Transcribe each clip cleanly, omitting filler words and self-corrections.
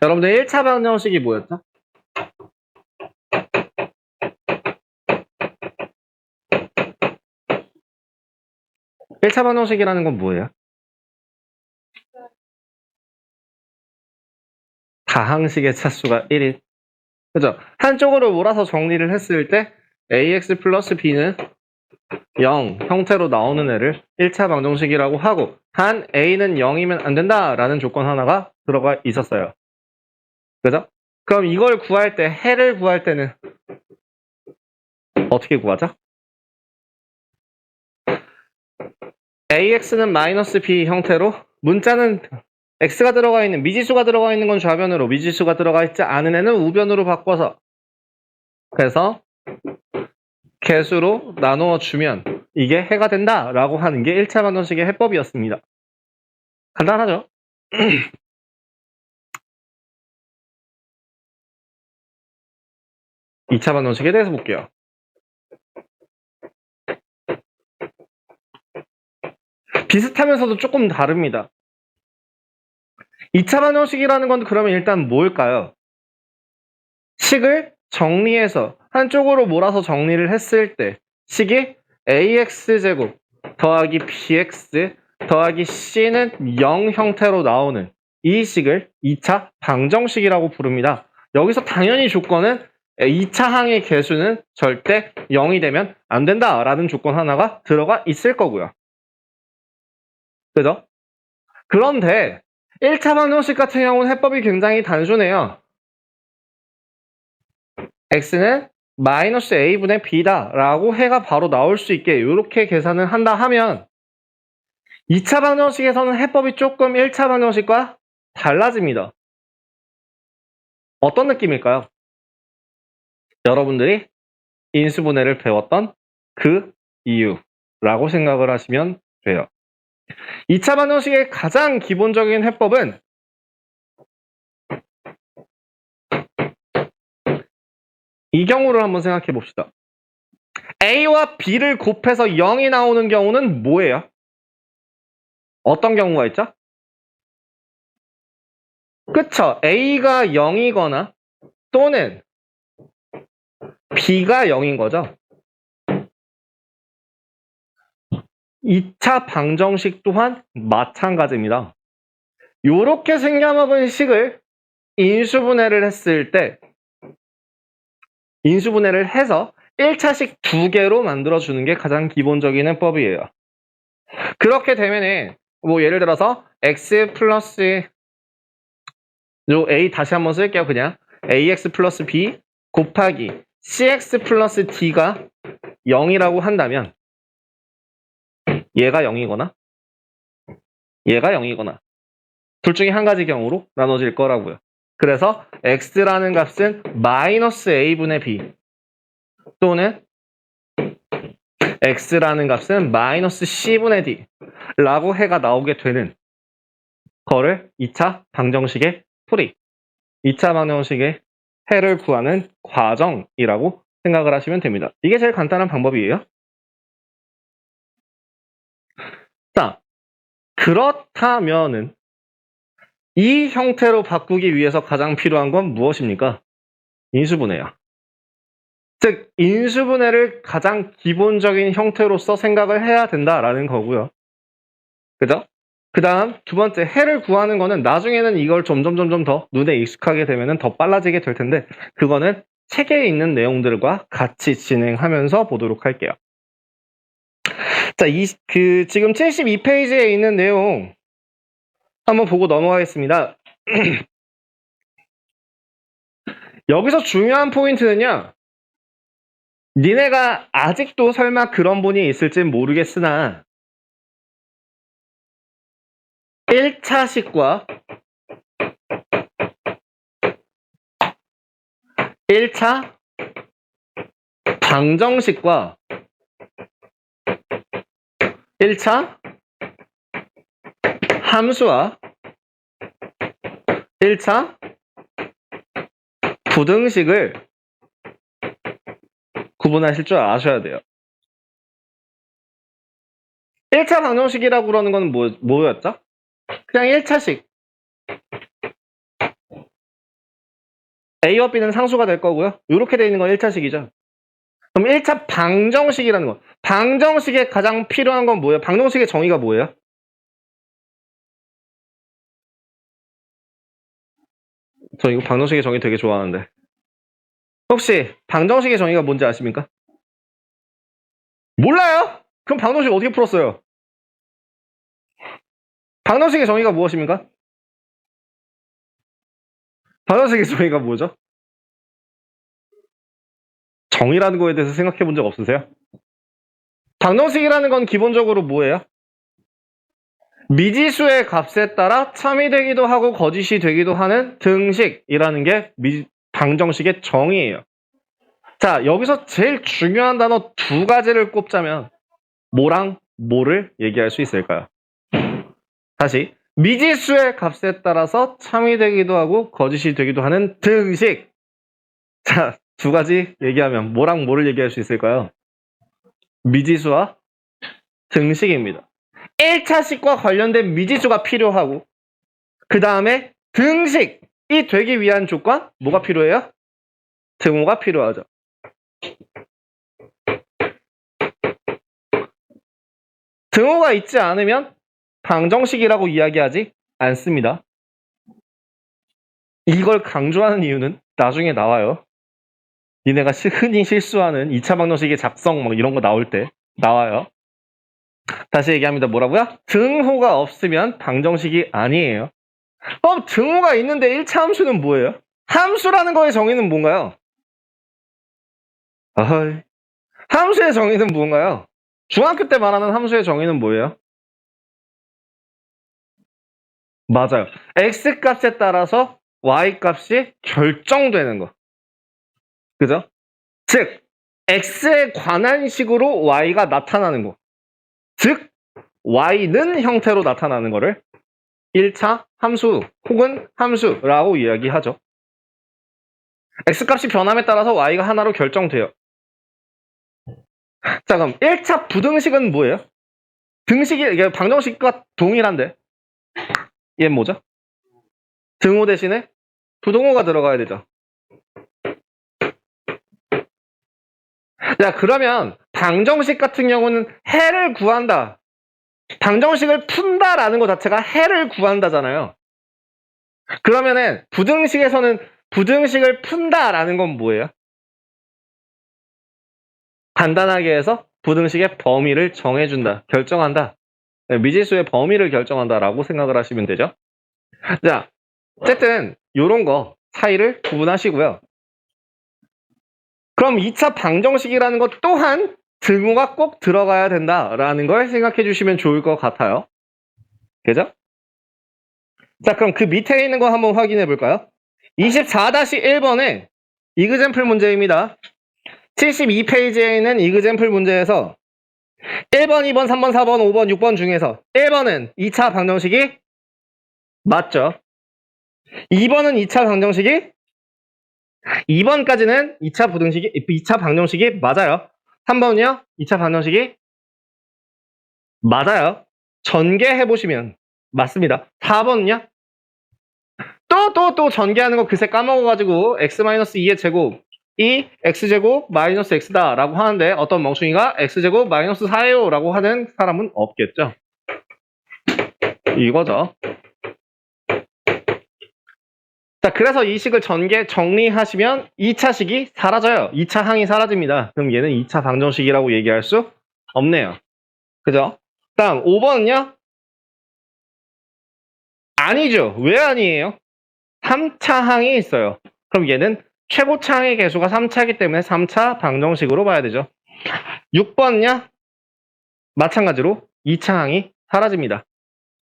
여러분들 1차 방정식이 뭐였죠? 일차 방정식이라는 건 뭐예요? 다항식의 차수가 1인. 그죠? 한쪽으로 몰아서 정리를 했을 때 ax 플러스 b는 0 형태로 나오는 애를 1차 방정식이라고 하고, 단 a는 0이면 안 된다라는 조건 하나가 들어가 있었어요. 그죠? 그럼 이걸 구할 때, 해를 구할 때는 어떻게 구하죠? ax는 마이너스 b 형태로, 문자는 x가 들어가 있는, 미지수가 들어가 있는 건 좌변으로, 미지수가 들어가 있지 않은 애는 우변으로 바꿔서, 그래서 개수로 나누어 주면 이게 해가 된다라고 하는 게 1차 방정식의 해법이었습니다. 간단하죠? 2차 방정식에 대해서 볼게요. 비슷하면서도 조금 다릅니다. 2차 방정식이라는 건 그러면 일단 뭘까요? 식을 정리해서 한쪽으로 몰아서 정리를 했을 때 식이 ax제곱 더하기 bx 더하기 c는 0 형태로 나오는 이 식을 2차 방정식이라고 부릅니다. 여기서 당연히 조건은 2차 항의 개수는 절대 0이 되면 안 된다라는 조건 하나가 들어가 있을 거고요. 그죠? 그런데 1차 방정식 같은 경우는 해법이 굉장히 단순해요. x는 마이너스 a분의 b다 라고 해가 바로 나올 수 있게 이렇게 계산을 한다 하면 2차 방정식에서는 해법이 조금 1차 방정식과 달라집니다. 어떤 느낌일까요? 여러분들이 인수분해를 배웠던 그 이유라고 생각을 하시면 돼요. 2차 방정식의 가장 기본적인 해법은 이 경우를 한번 생각해 봅시다. a와 b를 곱해서 0이 나오는 경우는 뭐예요? 어떤 경우가 있죠? 그쵸? a가 0이거나 또는 b가 0인 거죠. 2차 방정식 또한 마찬가지입니다. 이렇게 생겨먹은 식을 인수분해를 했을 때 인수분해를 해서 1차식 2개로 만들어주는 게 가장 기본적인 해법이에요. 그렇게 되면은 뭐 예를 들어서 x 플러스 요 a 다시 한번 쓸게요. 그냥 ax 플러스 b 곱하기 cx 플러스 d가 0이라고 한다면 얘가 0이거나 얘가 0이거나 둘 중에 한 가지 경우로 나눠질 거라고요. 그래서 x라는 값은 마이너스 a분의 b 또는 x라는 값은 마이너스 c분의 d 라고 해가 나오게 되는 거를 2차 방정식의 풀이, 2차 방정식의 해를 구하는 과정이라고 생각을 하시면 됩니다. 이게 제일 간단한 방법이에요. 자, 그렇다면은 이 형태로 바꾸기 위해서 가장 필요한 건 무엇입니까? 인수분해요. 즉, 인수분해를 가장 기본적인 형태로서 생각을 해야 된다라는 거고요. 그죠? 그 다음 두 번째, 해를 구하는 거는 나중에는 이걸 점점 더 눈에 익숙하게 되면 더 빨라지게 될 텐데 그거는 책에 있는 내용들과 같이 진행하면서 보도록 할게요. 자, 지금 72페이지에 있는 내용 한번 보고 넘어가겠습니다. 여기서 중요한 포인트는요. 니네가 아직도 설마 그런 분이 있을진 모르겠으나 1차식과 1차 방정식과 1차 함수와 1차 부등식을 구분하실 줄 아셔야 돼요. 1차 방정식이라고 그러는 건 뭐였죠? 그냥 1차식. A와 B는 상수가 될 거고요. 이렇게 돼 있는 건 1차식이죠. 그럼 1차 방정식이라는 거. 방정식에 가장 필요한 건 뭐예요? 방정식의 정의가 뭐예요? 저 이거 방정식의 정의 되게 좋아하는데. 혹시 방정식의 정의가 뭔지 아십니까? 몰라요? 그럼 방정식 어떻게 풀었어요? 방정식의 정의가 무엇입니까? 방정식의 정의가 뭐죠? 정의라는 거에 대해서 생각해 본 적 없으세요? 방정식이라는 건 기본적으로 뭐예요? 미지수의 값에 따라 참이 되기도 하고 거짓이 되기도 하는 등식이라는 게 방정식의 정의예요. 자, 여기서 제일 중요한 단어 두 가지를 꼽자면 뭐랑 뭐를 얘기할 수 있을까요? 다시 미지수의 값에 따라서 참이 되기도 하고 거짓이 되기도 하는 등식. 자, 두 가지 얘기하면 뭐랑 뭐를 얘기할 수 있을까요? 미지수와 등식입니다. 1차식과 관련된 미지수가 필요하고 그 다음에 등식이 되기 위한 조건 뭐가 필요해요? 등호가 필요하죠. 등호가 있지 않으면 방정식이라고 이야기하지 않습니다. 이걸 강조하는 이유는 나중에 나와요. 니네가 흔히 실수하는 2차 방정식의 작성 막 이런 거 나올 때 나와요. 다시 얘기합니다. 뭐라고요? 등호가 없으면 방정식이 아니에요. 그럼 등호가 있는데 1차 함수는 뭐예요? 함수라는 거의 정의는 뭔가요? 어허이. 함수의 정의는 뭔가요? 중학교 때 말하는 함수의 정의는 뭐예요? 맞아요. x값에 따라서 y값이 결정되는 거. 그죠? 즉 x에 관한 식으로 y가 나타나는 거. 즉 y는 형태로 나타나는 거를 1차 함수 혹은 함수라고 이야기하죠. x값이 변함에 따라서 y가 하나로 결정돼요. 자, 그럼 1차 부등식은 뭐예요? 등식이 이게 방정식과 동일한데 얘는 뭐죠? 등호 대신에 부등호가 들어가야 되죠. 자, 그러면 방정식 같은 경우는 해를 구한다. 방정식을 푼다라는 것 자체가 해를 구한다잖아요. 그러면은 부등식에서는 부등식을 푼다라는 건 뭐예요? 간단하게 해서 부등식의 범위를 정해준다, 결정한다. 미지수의 범위를 결정한다라고 생각을 하시면 되죠. 자, 어쨌든 이런 거 차이를 구분하시고요. 그럼 2차 방정식이라는 것 또한 등호가 꼭 들어가야 된다라는 걸 생각해 주시면 좋을 것 같아요. 그죠? 자, 그럼 그 밑에 있는 거 한번 확인해 볼까요? 24-1번의 이그젬플 문제입니다. 72페이지에 있는 이그젬플 문제에서 1번, 2번, 3번, 4번, 5번, 6번 중에서 1번은 2차 방정식이 맞죠? 2번은 2차 방정식이 2번까지는 2차 방정식이 맞아요. 3번은요? 2차 방정식이 맞아요. 전개해보시면 맞습니다. 4번은요? 또 전개하는 거 그새 까먹어가지고 x-2의 제곱 이 x제곱 마이너스 x다 라고 하는데 어떤 멍충이가 x제곱 마이너스 4예요 라고 하는 사람은 없겠죠. 이거죠. 자, 그래서 이 식을 정리하시면 2차식이 사라져요. 2차 항이 사라집니다. 그럼 얘는 2차 방정식이라고 얘기할 수 없네요. 그죠? 다음 5번은요? 아니죠. 왜 아니에요? 3차 항이 있어요. 그럼 얘는 최고차 항의 개수가 3차이기 때문에 3차 방정식으로 봐야 되죠. 6번은요? 마찬가지로 2차 항이 사라집니다.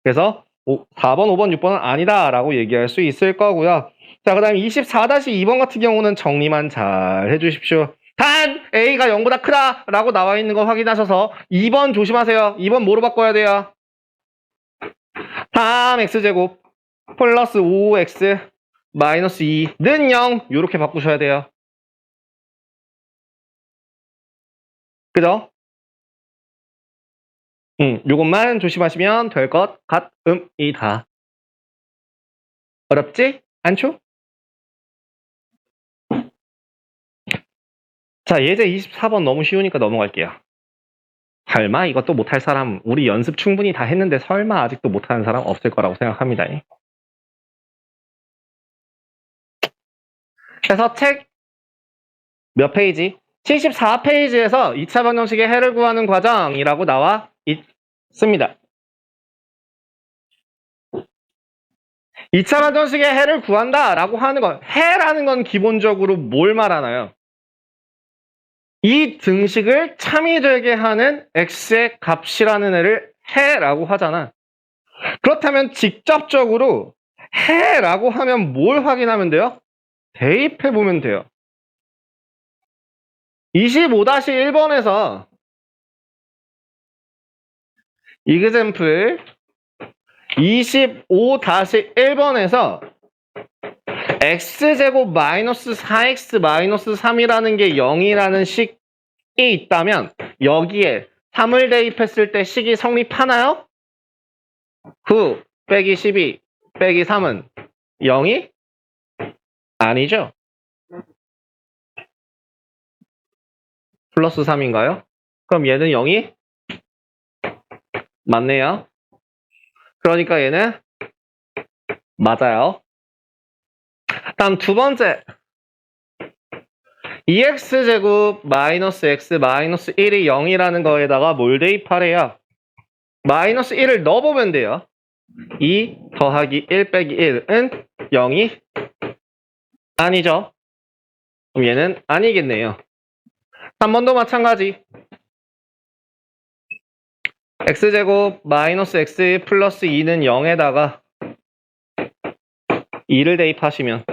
그래서 4번, 5번, 6번은 아니다 라고 얘기할 수 있을 거고요. 자, 그 다음 24-2번 같은 경우는 정리만 잘 해주십시오. 단 A가 0보다 크다 라고 나와 있는 거 확인하셔서 2번 조심하세요. 2번 뭐로 바꿔야 돼요? 3x제곱 플러스 5x 마이너스 2는 0 이렇게 바꾸셔야 돼요. 그죠? 요것만 조심하시면 될 것 같습니다. 어렵지 않죠? 자, 예제 24번 너무 쉬우니까 넘어갈게요. 설마 이것도 못할 사람, 우리 연습 충분히 다 했는데 설마 아직도 못하는 사람 없을 거라고 생각합니다. 그래서 책 몇 페이지? 74페이지에서 2차 방정식의 해를 구하는 과정이라고 나와 있습니다. 2차 방정식의 해를 구한다라고 하는 건, 해라는 건 기본적으로 뭘 말하나요? 이 등식을 참이 되게 하는 x의 값이라는 애를 해라고 하잖아. 그렇다면 직접적으로 해라고 하면 뭘 확인하면 돼요? 대입해보면 돼요. 25-1번에서 example 25-1번에서 x제곱 마이너스 4x 마이너스 3이라는 게 0이라는 식이 있다면 여기에 3을 대입했을 때 식이 성립하나요? 9 빼기 12 빼기 3은 0이 아니죠. 플러스 3인가요? 그럼 얘는 0이 맞네요. 그러니까 얘는 맞아요. 다음 두 번째. 2x제곱 마이너스 x 마이너스 1이 0이라는 거에다가 뭘 대입하래요? 마이너스 1을 넣어보면 돼요. 2 더하기 1 빼기 1은 0이 아니죠. 그럼 얘는 아니겠네요. 3번도 마찬가지. x제곱 마이너스 x 플러스 2는 0에다가 2를 대입하시면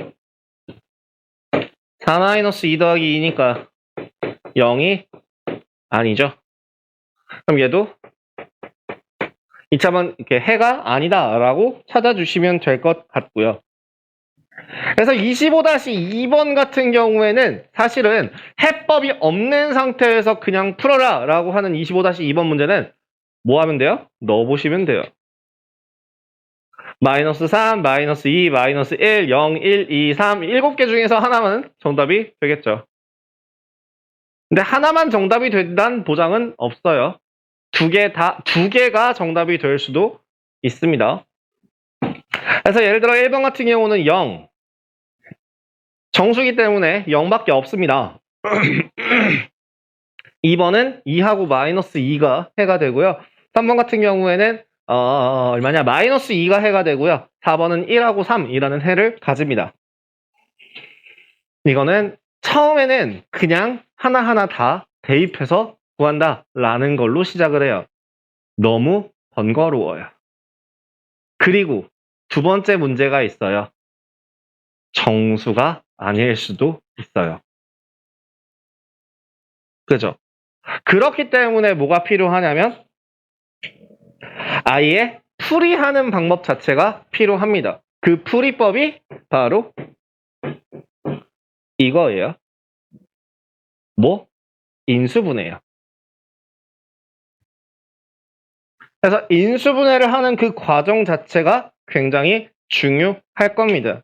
4 마이너스 2 더하기 2니까 0이 아니죠. 그럼 얘도 2차번 이렇게 해가 아니다라고 찾아주시면 될 것 같고요. 그래서 25-2번 같은 경우에는 사실은 해법이 없는 상태에서 그냥 풀어라 라고 하는 25-2번 문제는 뭐 하면 돼요? 넣어보시면 돼요. 마이너스 3, 마이너스 2, 마이너스 1, 0, 1, 2, 3 7개 중에서 하나만 정답이 되겠죠. 근데 하나만 정답이 된다는 보장은 없어요. 두 개가 정답이 될 수도 있습니다. 그래서 예를 들어 1번 같은 경우는 0. 정수기 때문에 0밖에 없습니다. 2번은 2하고 마이너스 2가 해가 되고요. 3번 같은 경우에는 얼마냐? 마이너스 2가 해가 되고요. 4번은 1하고 3이라는 해를 가집니다. 이거는 처음에는 그냥 하나하나 다 대입해서 구한다라는 걸로 시작을 해요. 너무 번거로워요. 그리고 두 번째 문제가 있어요. 정수가 아닐 수도 있어요. 그죠? 그렇기 때문에 뭐가 필요하냐면 아예 풀이하는 방법 자체가 필요합니다. 그 풀이법이 바로 이거예요. 뭐? 인수분해예요. 그래서 인수분해를 하는 그 과정 자체가 굉장히 중요할 겁니다.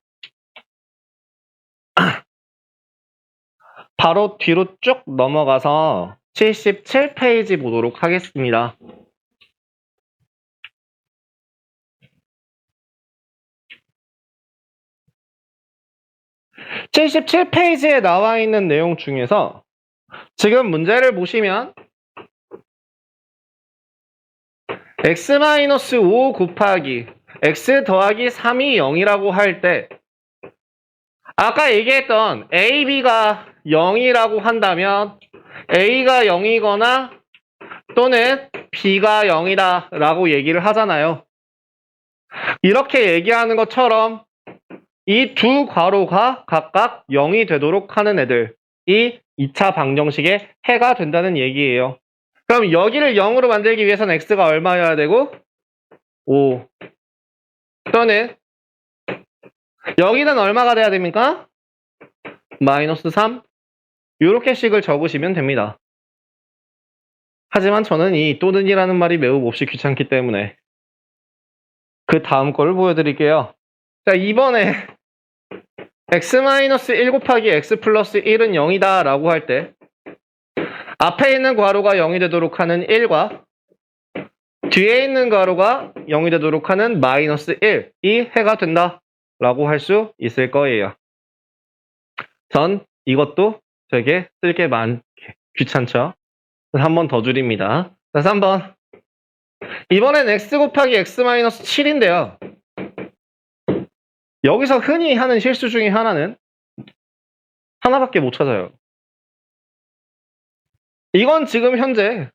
바로 뒤로 쭉 넘어가서 77페이지 보도록 하겠습니다. (77페이지에) 나와 있는 내용 중에서 지금 문제를 보시면 x-5 곱하기 x 더하기 3이 0이라고 할 때 아까 얘기했던 a, b가 0이라고 한다면 a가 0이거나 또는 b가 0이다 라고 얘기를 하잖아요. 이렇게 얘기하는 것처럼 이 두 괄호가 각각 0이 되도록 하는 애들이 2차 방정식의 해가 된다는 얘기예요. 그럼 여기를 0으로 만들기 위해서는 x가 얼마여야 되고 5 또는 여기는 얼마가 돼야 됩니까? 마이너스 3 이렇게 식을 적으시면 됩니다. 하지만 저는 이 또는이라는 말이 매우 몹시 귀찮기 때문에 그 다음 거를 보여드릴게요. 자, 이번에 x-1 곱하기 x 플러스 1은 0이다 라고 할 때 앞에 있는 괄호가 0이 되도록 하는 1과 뒤에 있는 괄호가 0이 되도록 하는 마이너스 1이 해가 된다라고 할 수 있을 거예요. 전 이것도 되게 쓸게 귀찮죠? 한 번 더 줄입니다. 자, 3번. 이번엔 x 곱하기 x 마이너스 7인데요. 여기서 흔히 하는 실수 중에 하나는 하나밖에 못 찾아요. 이건 지금 현재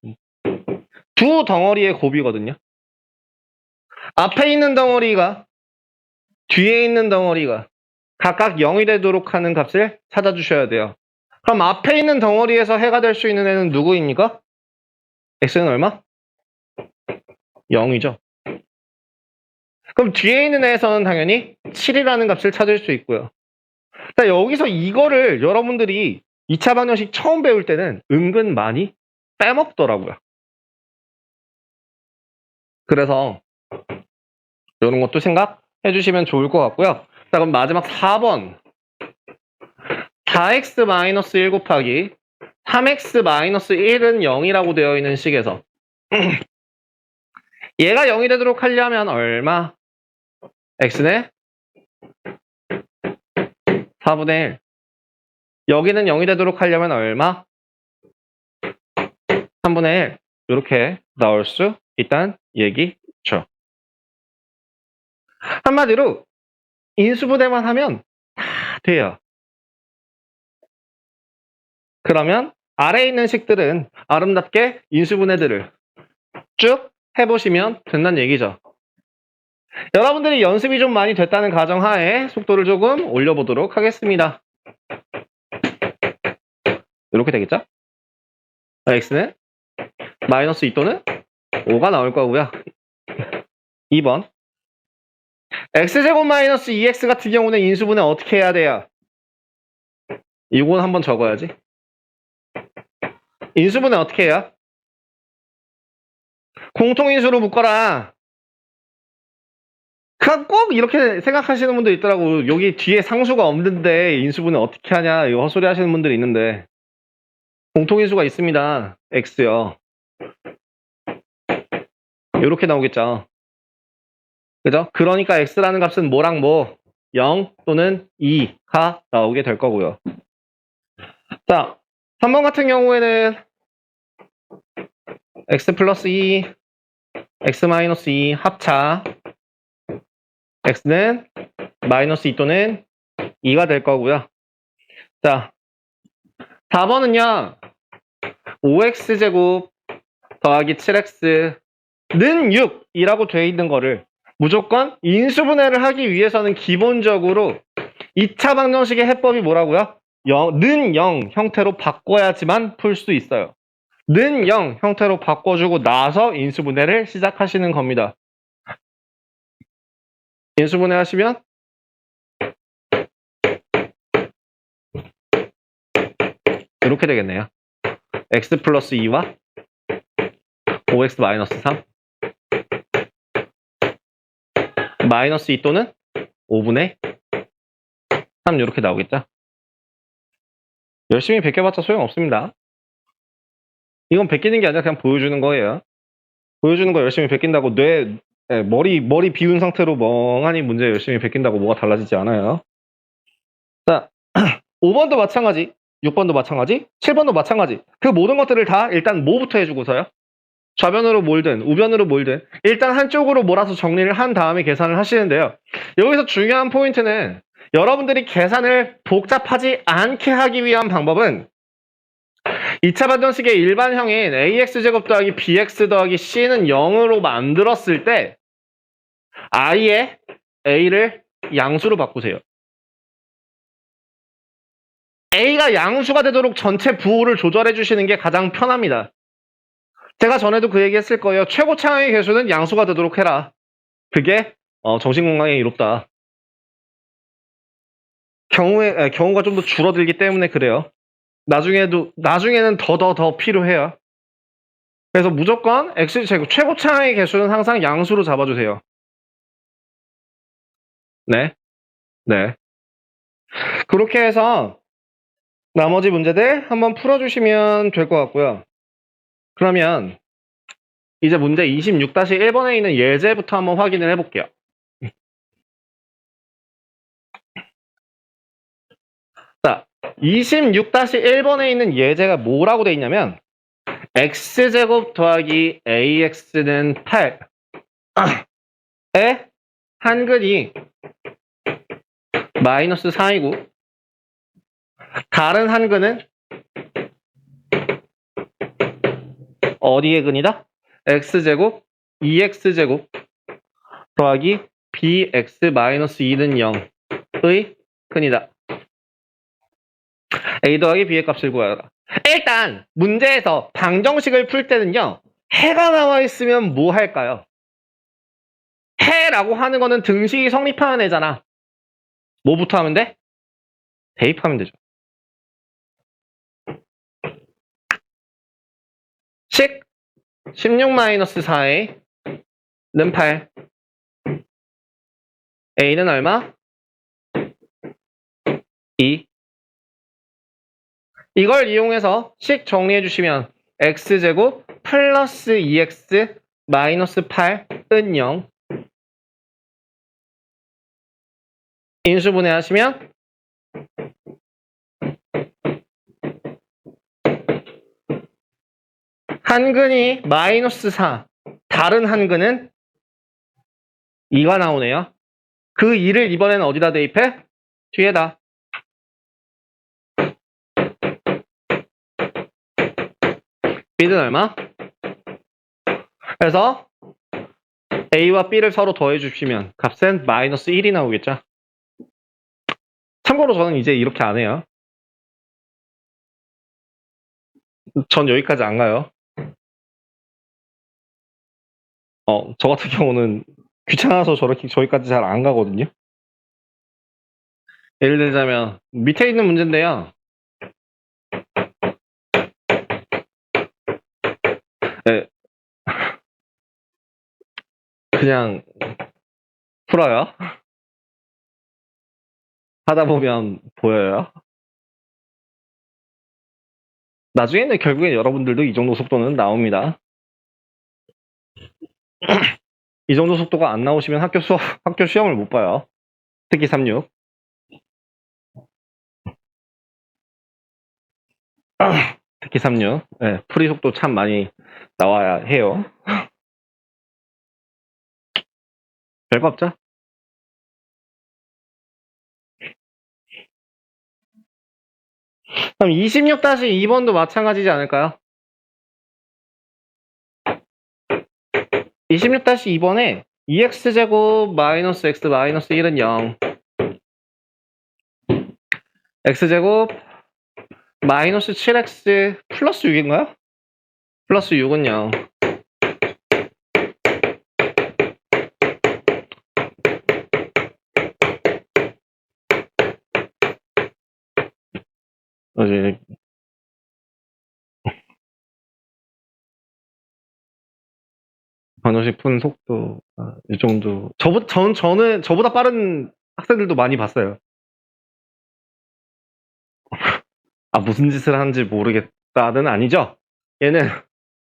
두 덩어리의 곱이거든요. 앞에 있는 덩어리가 뒤에 있는 덩어리가 각각 0이 되도록 하는 값을 찾아주셔야 돼요. 그럼 앞에 있는 덩어리에서 해가 될 수 있는 애는 누구입니까? x는 얼마? 0이죠. 그럼 뒤에 있는 애에서는 당연히 7이라는 값을 찾을 수 있고요. 자, 여기서 이거를 여러분들이 2차 방정식 처음 배울 때는 은근 많이 빼먹더라고요. 그래서 이런 것도 생각해 주시면 좋을 것 같고요. 자, 그럼 마지막 4번. 4x-1 곱하기 3x-1은 0이라고 되어 있는 식에서 얘가 0이 되도록 하려면 얼마? x는 4분의 1. 여기는 0이 되도록 하려면 얼마? 3분의 1. 이렇게 나올 수 있다는 얘기죠. 한마디로 인수분해만 하면 다 돼요. 그러면 아래에 있는 식들은 아름답게 인수분해들을 쭉 해보시면 된다는 얘기죠. 여러분들이 연습이 좀 많이 됐다는 가정하에 속도를 조금 올려보도록 하겠습니다. 이렇게 되겠죠? x는 마이너스 2 또는 5가 나올 거고요. 2번 x제곱 마이너스 2x 같은 경우는 인수분해 어떻게 해야 돼요? 이건 한번 적어야지. 인수분해 어떻게 해요? 공통인수로 묶어라. 그냥 꼭 이렇게 생각하시는 분들 있더라고. 여기 뒤에 상수가 없는데 인수분해 어떻게 하냐 이거 헛소리 하시는 분들이 있는데 공통인수가 있습니다. x요. 이렇게 나오겠죠. 그죠? 그러니까 x라는 값은 뭐랑 뭐 0 또는 2가 나오게 될 거고요. 자, 3번 같은 경우에는 x 플러스 2, x 마이너스 2 합차 x는 마이너스 2 또는 2가 될 거고요. 자, 4번은요. 5x제곱 더하기 7x는 6이라고 되어 있는 거를 무조건 인수분해를 하기 위해서는 기본적으로 2차 방정식의 해법이 뭐라고요? 는 0 형태로 바꿔야지만 풀 수 있어요. 는 0 형태로 바꿔주고 나서 인수분해를 시작하시는 겁니다. 인수분해 하시면 이렇게 되겠네요. x 플러스 2와 5x 마이너스 3 마이너스 2 또는 5분의 3 이렇게 나오겠죠. 열심히 베껴봤자 소용없습니다. 이건 베끼는 게 아니라 그냥 보여주는 거예요. 보여주는 거 열심히 베낀다고 머리 비운 상태로 멍하니 문제 열심히 베낀다고 뭐가 달라지지 않아요. 자, 5번도 마찬가지, 6번도 마찬가지, 7번도 마찬가지. 그 모든 것들을 다 일단 뭐부터 해주고서요? 좌변으로 몰든 우변으로 몰든 일단 한쪽으로 몰아서 정리를 한 다음에 계산을 하시는데요. 여기서 중요한 포인트는 여러분들이 계산을 복잡하지 않게 하기 위한 방법은 2차 방정식의 일반형인 ax제곱 더하기 bx 더하기 c는 0으로 만들었을 때 i의 a를 양수로 바꾸세요. a가 양수가 되도록 전체 부호를 조절해 주시는 게 가장 편합니다. 제가 전에도 그 얘기 했을 거예요. 최고 차항의 개수는 양수가 되도록 해라. 그게 정신건강에 이롭다. 경우가 좀 더 줄어들기 때문에 그래요. 나중에는 더 필요해요. 그래서 무조건 x제곱 최고 차항의 개수는 항상 양수로 잡아주세요. 네. 그렇게 해서 나머지 문제들 한번 풀어주시면 될 것 같고요. 그러면 이제 문제 26-1번에 있는 예제부터 한번 확인을 해볼게요. 자, 26-1번에 있는 예제가 뭐라고 돼 있냐면 x제곱 더하기 ax는 8에 한근이 마이너스 4이고 다른 한근은 어디의 근이다? x제곱 2x제곱 더하기 bx 마이너스 2는 0의 근이다. a 더하기 b의 값을 구하라. 일단 문제에서 방정식을 풀 때는요. 해가 나와 있으면 뭐 할까요? 해라고 하는 거는 등식이 성립하는 애잖아. 뭐부터 하면 돼? 대입하면 되죠. 식 16-4a는 8. a는 얼마? 2. 이걸 이용해서 식 정리해 주시면 x제곱 플러스 2x 마이너스 8은 0. 인수분해 하시면 한근이 마이너스 4, 다른 한근은 2가 나오네요. 그 2를 이번에는 어디다 대입해? 뒤에다. b는 얼마? 그래서 a와 b를 서로 더해 주시면 값은 마이너스 1이 나오겠죠. 참고로 저는 이제 이렇게 안 해요. 전 여기까지 안 가요. 저 같은 경우는 귀찮아서 저기까지 잘 안 가거든요. 예를 들자면 밑에 있는 문제인데요. 네. 그냥 풀어요. 하다 보면 보여요. 나중에는 결국엔 여러분들도 이 정도 속도는 나옵니다. 이 정도 속도가 안 나오시면 학교 시험을 못 봐요. 특히 36. 특히 36. 네, 풀이 속도 참 많이 나와야 해요. 별거 없죠? 그럼 26-2번도 마찬가지지 않을까요? 26-2번에 2x제곱 마이너스 x 마이너스 1은 0. x제곱 마이너스 7x 플러스 6인가요? 플러스 6은 0. 이제 방정식 푸는 속도 이 정도. 저는 저보다 빠른 학생들도 많이 봤어요. 무슨 짓을 하는지 모르겠다는 아니죠? 얘는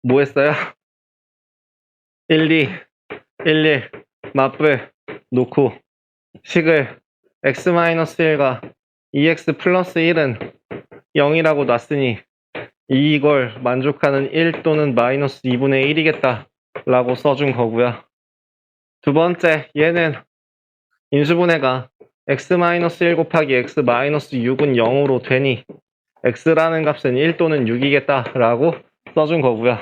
뭐 했어요? 1, 2, 1, 1 마플 놓고 식을 x-1과 2x 플러스 1은 0이라고 놨으니 이걸 만족하는 1 또는 마이너스 2분의 1이겠다 라고 써준 거고요. 두 번째, 얘는 인수분해가 x-1 곱하기 x-6은 0으로 되니 x라는 값은 1 또는 6이겠다 라고 써준 거고요.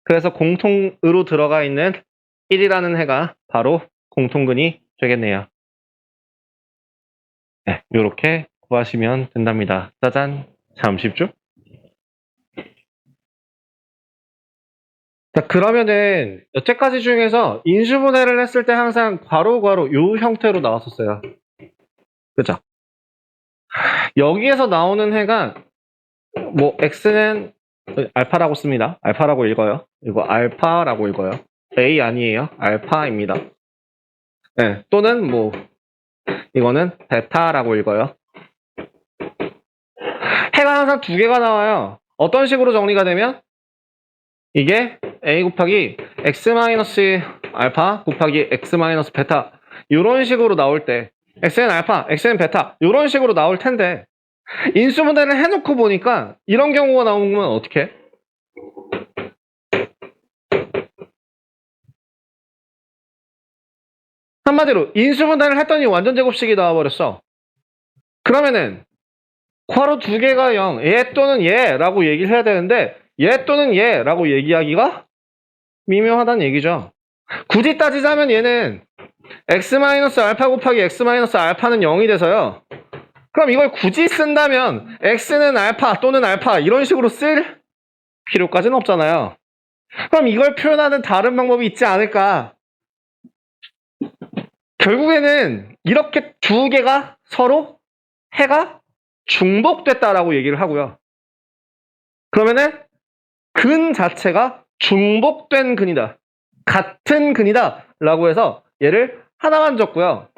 그래서 공통으로 들어가 있는 1이라는 해가 바로 공통근이 되겠네요. 네, 이렇게 구하시면 된답니다. 짜잔! 참 쉽죠? 자, 그러면은 여태까지 중에서 인수분해를 했을 때 항상 괄호 요 형태로 나왔었어요. 그죠? 여기에서 나오는 해가 뭐 x는 알파라고 씁니다. 알파라고 읽어요. 이거 알파라고 읽어요. A 아니에요. 알파입니다. 네, 또는 뭐 이거는 베타라고 읽어요. 해가 항상 두 개가 나와요. 어떤 식으로 정리가 되면 이게 a 곱하기 x 마이너스 알파 곱하기 x 마이너스 베타 이런 식으로 나올 때 x는 알파, x는 베타 이런 식으로 나올 텐데 인수분해를 해놓고 보니까 이런 경우가 나오면 어떻게 해? 한마디로 인수분해를 했더니 완전 제곱식이 나와버렸어. 그러면은 괄호 두 개가 0, 얘 또는 얘라고 얘기를 해야 되는데 얘 또는 얘라고 얘기하기가 미묘하다는 얘기죠. 굳이 따지자면 얘는 x-알파 곱하기 x-알파는 0이 돼서요. 그럼 이걸 굳이 쓴다면 x는 알파 또는 알파 이런 식으로 쓸 필요까지는 없잖아요. 그럼 이걸 표현하는 다른 방법이 있지 않을까? 결국에는 이렇게 두 개가 서로 해가 중복됐다라고 얘기를 하고요. 그러면은 근 자체가 중복된 근이다. 같은 근이다. 라고 해서 얘를 하나만 줬고요.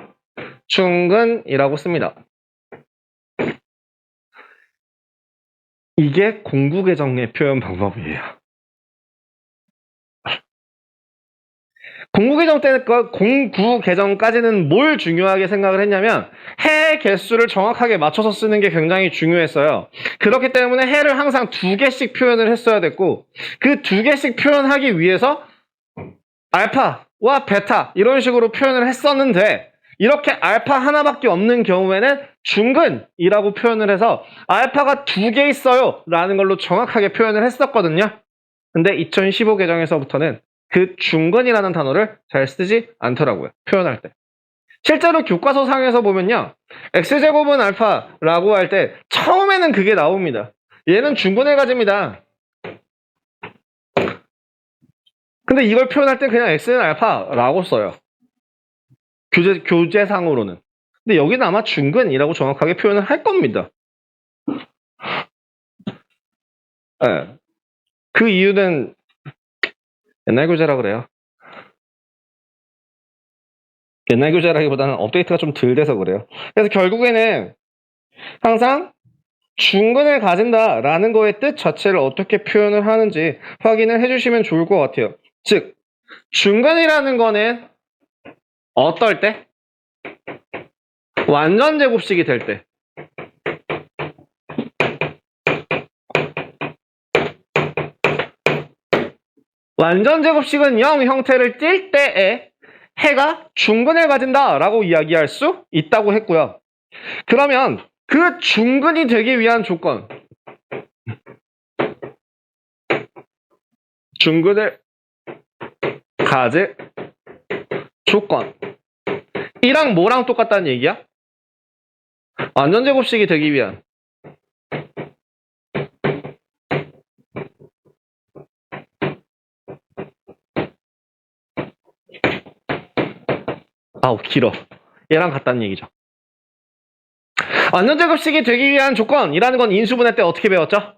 중근이라고 씁니다. 이게 공구계정의 표현 방법이에요. 공구계정까지는 뭘 중요하게 생각을 했냐면 해 개수를 정확하게 맞춰서 쓰는 게 굉장히 중요했어요. 그렇기 때문에 해를 항상 두 개씩 표현을 했어야 됐고 그 두 개씩 표현하기 위해서 알파와 베타 이런 식으로 표현을 했었는데 이렇게 알파 하나밖에 없는 경우에는 중근이라고 표현을 해서 알파가 두 개 있어요 라는 걸로 정확하게 표현을 했었거든요. 근데 2015 개정에서부터는 그 중근이라는 단어를 잘 쓰지 않더라고요. 표현할 때. 실제로 교과서상에서 보면요. x제곱은 알파라고 할 때 처음에는 그게 나옵니다. 얘는 중근을 가집니다. 근데 이걸 표현할 때 그냥 x는 알파라고 써요. 교재상으로는. 근데 여기는 아마 중근이라고 정확하게 표현을 할 겁니다. 네. 그 이유는 옛날 교재라 그래요. 옛날 교재라기보다는 업데이트가 좀 덜 돼서 그래요. 그래서 결국에는 항상 중근을 가진다라는 거의 뜻 자체를 어떻게 표현을 하는지 확인을 해주시면 좋을 것 같아요. 즉, 중근이라는 거는 어떨 때? 완전 제곱식이 될 때. 완전 제곱식은 0 형태를 띌 때에 해가 중근을 가진다라고 이야기할 수 있다고 했고요. 그러면 그 중근이 되기 위한 조건, 중근을 가질 조건 이랑 뭐랑 똑같다는 얘기야? 완전 제곱식이 되기 위한 아우 길어. 얘랑 같다는 얘기죠. 완전 제곱식이 되기 위한 조건이라는 건 인수분해 때 어떻게 배웠죠?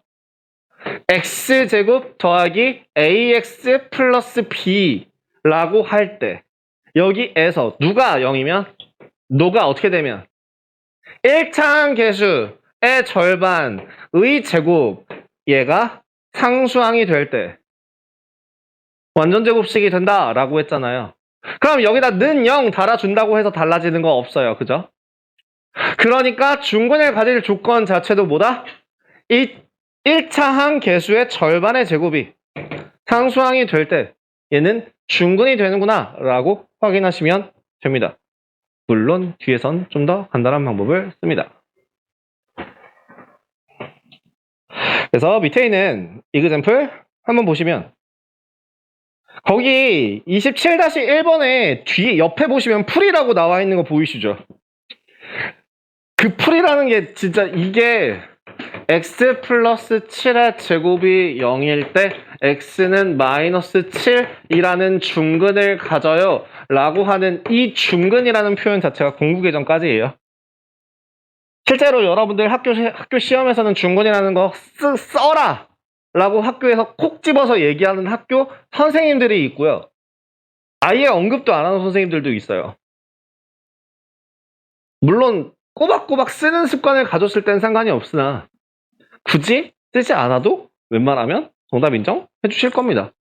x제곱 더하기 ax 플러스 b라고 할 때 여기에서 누가 0이면 노가 어떻게 되면 1차항 계수의 절반의 제곱 얘가 상수항이 될 때 완전 제곱식이 된다라고 했잖아요. 그럼 여기다 는 0 달아준다고 해서 달라지는 거 없어요. 그죠? 그러니까 중근을 가질 조건 자체도 뭐다? 1차항 계수의 절반의 제곱이 상수항이 될 때 얘는 중근이 되는구나 라고 확인하시면 됩니다. 물론 뒤에선 좀 더 간단한 방법을 씁니다. 그래서 밑에 있는 example 한번 보시면 거기 27-1번에 뒤에 옆에 보시면 풀이라고 나와 있는 거 보이시죠? 그 풀이라는 게 진짜 이게 x 플러스 7의 제곱이 0일 때 x는 마이너스 7이라는 중근을 가져요 라고 하는 이 중근이라는 표현 자체가 공구계정까지예요. 실제로 여러분들 학교 시험에서는 중근이라는 거 써라 라고 학교에서 콕 집어서 얘기하는 학교 선생님들이 있고요. 아예 언급도 안 하는 선생님들도 있어요. 물론 꼬박꼬박 쓰는 습관을 가졌을 땐 상관이 없으나 굳이 쓰지 않아도 웬만하면 정답 인정해 주실 겁니다.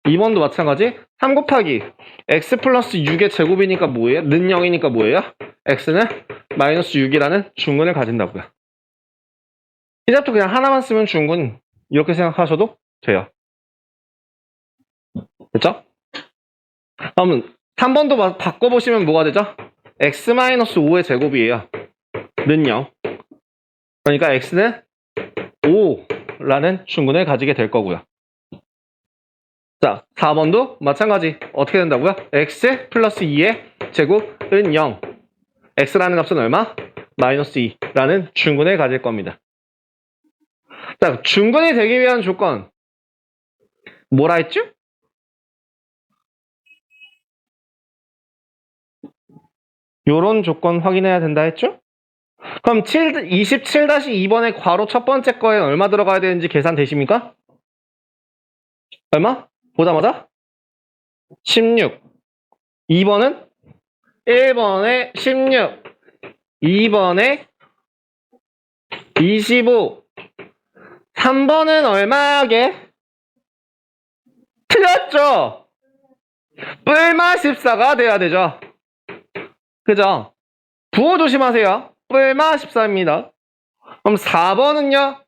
2번도 마찬가지. 3 곱하기 x 플러스 6의 제곱이니까 뭐예요? 는 0이니까 뭐예요? x는 마이너스 6이라는 중근을 가진다고요. 이 잡도 그냥 하나만 쓰면 중근 이렇게 생각하셔도 돼요. 됐죠? 그럼 3번도 바꿔보시면 뭐가 되죠? x-5의 제곱이에요. 는 0. 그러니까 x는 5라는 중근을 가지게 될 거고요. 자, 4번도 마찬가지. 어떻게 된다고요? x 플러스 2의 제곱은 0. x라는 값은 얼마? 마이너스 2라는 중근을 가질 겁니다. 자, 중근이 되기 위한 조건 뭐라 했죠? 요런 조건 확인해야 된다 했죠? 그럼 27-2번의 괄호 첫 번째 거에 얼마 들어가야 되는지 계산되십니까? 얼마? 보자마자 16. 2번은 1번에 16. 2번에 25. 3번은 얼마게? 틀렸죠? 뿔마 14가 돼야 되죠. 그죠? 부호 조심하세요. 뿔마 14입니다. 그럼 4번은요?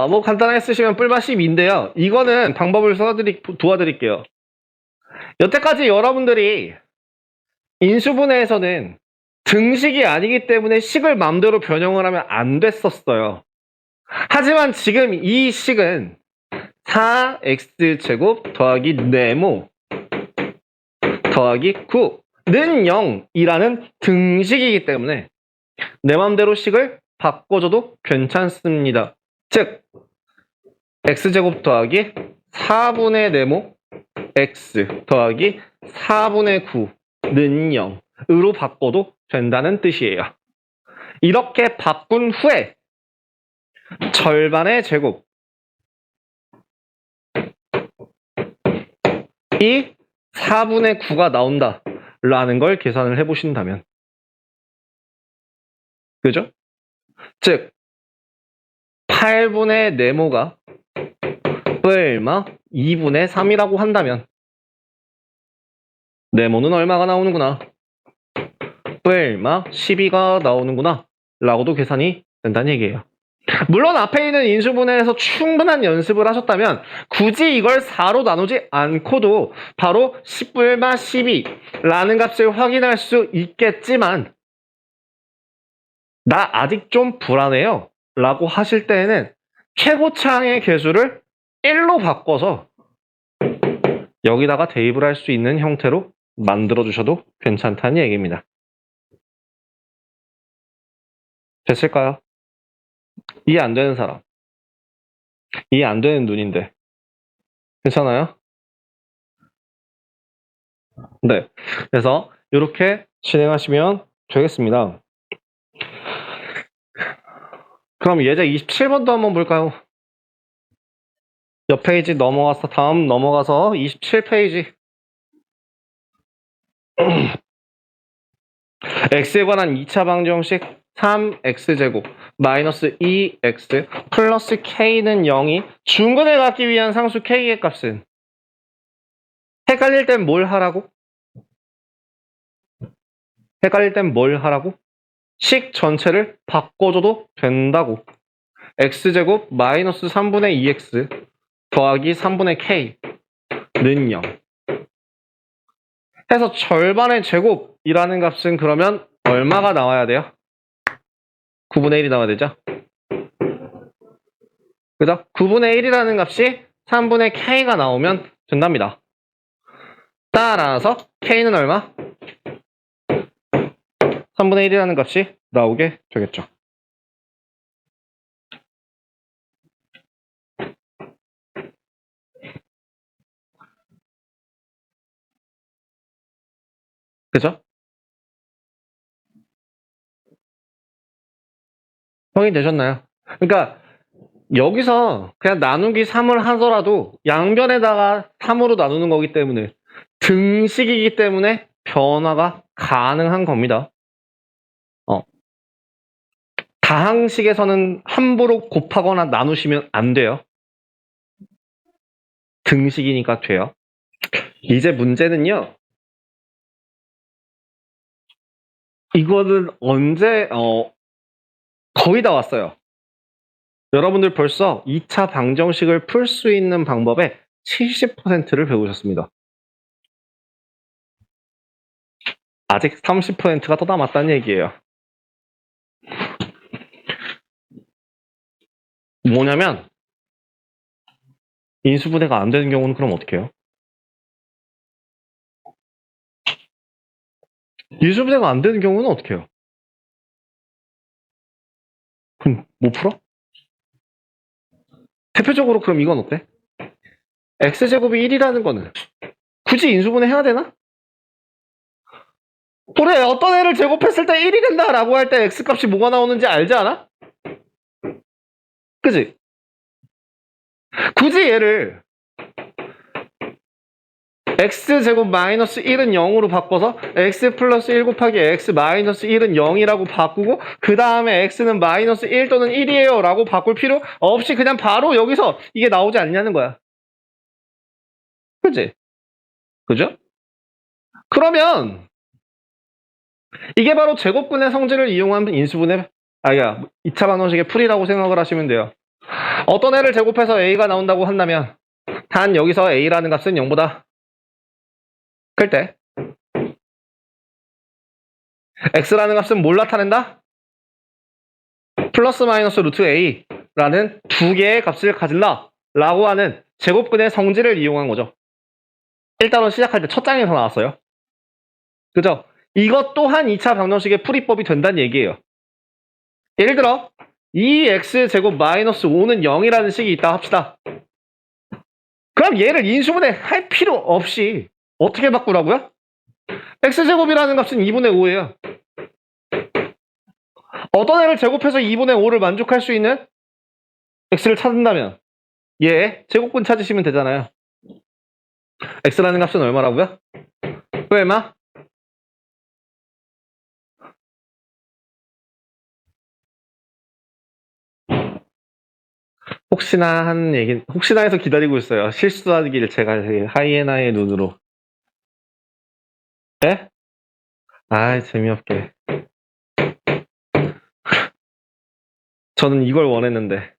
뭐 간단하게 쓰시면 뿔마 10인데요. 이거는 방법을 도와드릴게요. 여태까지 여러분들이 인수분해에서는 등식이 아니기 때문에 식을 마음대로 변형을 하면 안 됐었어요. 하지만 지금 이 식은 4x제곱 더하기 네모 더하기 9는 0이라는 등식이기 때문에 내 마음대로 식을 바꿔줘도 괜찮습니다. 즉 x제곱 더하기 4분의 네모 x 더하기 4분의 9는 0으로 바꿔도 된다는 뜻이에요. 이렇게 바꾼 후에 절반의 제곱 이 4분의 9가 나온다 라는 걸 계산을 해보신다면, 그죠? 즉 8분의 네모가 얼마? 2분의 3이라고 한다면 네모는 얼마가 나오는구나? 얼마? 12가 나오는구나 라고도 계산이 된다는 얘기예요. 물론 앞에 있는 인수분해에서 충분한 연습을 하셨다면 굳이 이걸 4로 나누지 않고도 바로 10분의 12라는 값을 확인할 수 있겠지만, 나 아직 좀 불안해요 라고 하실 때에는 최고차항의 개수를 1로 바꿔서 여기다가 대입을 할 수 있는 형태로 만들어 주셔도 괜찮다는 얘기입니다. 됐을까요? 이해 안 되는 사람, 이해 안 되는 눈인데 괜찮아요? 네, 그래서 이렇게 진행하시면 되겠습니다. 그럼 예제 27번도 한번 볼까요? 옆 페이지 넘어가서 다음 넘어가서 27페이지 x에 관한 2차 방정식 3x제곱 마이너스 2x 플러스 k는 0이 중근을 갖기 위한 상수 k의 값은, 헷갈릴 땐 뭘 하라고? 헷갈릴 땐 뭘 하라고? 식 전체를 바꿔줘도 된다고. x제곱 마이너스 3분의 2x 더하기 3분의 k는 0 해서 절반의 제곱이라는 값은 그러면 얼마가 나와야 돼요? 9분의 1이 나와야 되죠? 그죠? 9분의 1이라는 값이 3분의 k가 나오면 된답니다. 따라서 k는 얼마? 3분의 1이라는 값이 나오게 되겠죠. 그죠? 확인되셨나요? 그러니까 여기서 그냥 나누기 3을 하더라도 양변에다가 3으로 나누는 거기 때문에 등식이기 때문에 변화가 가능한 겁니다. 다항식에서는 함부로 곱하거나 나누시면 안 돼요. 등식이니까 돼요. 이제 문제는요. 이거는 언제 거의 다 왔어요. 여러분들 벌써 2차 방정식을 풀 수 있는 방법의 70%를 배우셨습니다. 아직 30%가 더 남았다는 얘기예요. 뭐냐면 인수분해가 안 되는 경우는 그럼 어떻게 해요? 인수분해가 안 되는 경우는 어떻게 해요? 그럼 못 풀어? 대표적으로 그럼 이건 어때? x제곱이 1이라는 거는 굳이 인수분해 해야 되나? 그래, 어떤 애를 제곱했을 때 1이 된다라고 할 때 x값이 뭐가 나오는지 알지 않아? 그지? 굳이 얘를 x제곱 마이너스 1은 0으로 바꿔서 x 플러스 1 곱하기 x 마이너스 1은 0이라고 바꾸고 그 다음에 x는 마이너스 1 또는 1이에요 라고 바꿀 필요 없이 그냥 바로 여기서 이게 나오지 않냐는 거야. 그지? 그죠? 그러면 이게 바로 제곱근의 성질을 이용한 인수분해 2차 방정식의 풀이라고 생각을 하시면 돼요. 어떤 애를 제곱해서 a가 나온다고 한다면 단 여기서 a라는 값은 0보다 클 때 x라는 값은 뭘 나타낸다? 플러스 마이너스 루트 a라는 두 개의 값을 가질라 라고 하는 제곱근의 성질을 이용한 거죠. 일단은 시작할 때 첫 장에서 나왔어요. 그죠? 이것 또한 2차 방정식의 풀이법이 된다는 얘기예요. 예를 들어 2x제곱 마이너스 5는 0이라는 식이 있다 합시다. 그럼 얘를 인수분해 할 필요 없이 어떻게 바꾸라고요? x제곱이라는 값은 2분의 5예요. 어떤 애를 제곱해서 2분의 5를 만족할 수 있는 x를 찾는다면 얘 제곱근 찾으시면 되잖아요. x라는 값은 얼마라고요? 왜 얼마? 혹시나 하는 얘기, 혹시나 해서 기다리고 있어요. 실수하기를 제가 하이에나의 눈으로. 네? 아이, 재미없게. 저는 이걸 원했는데.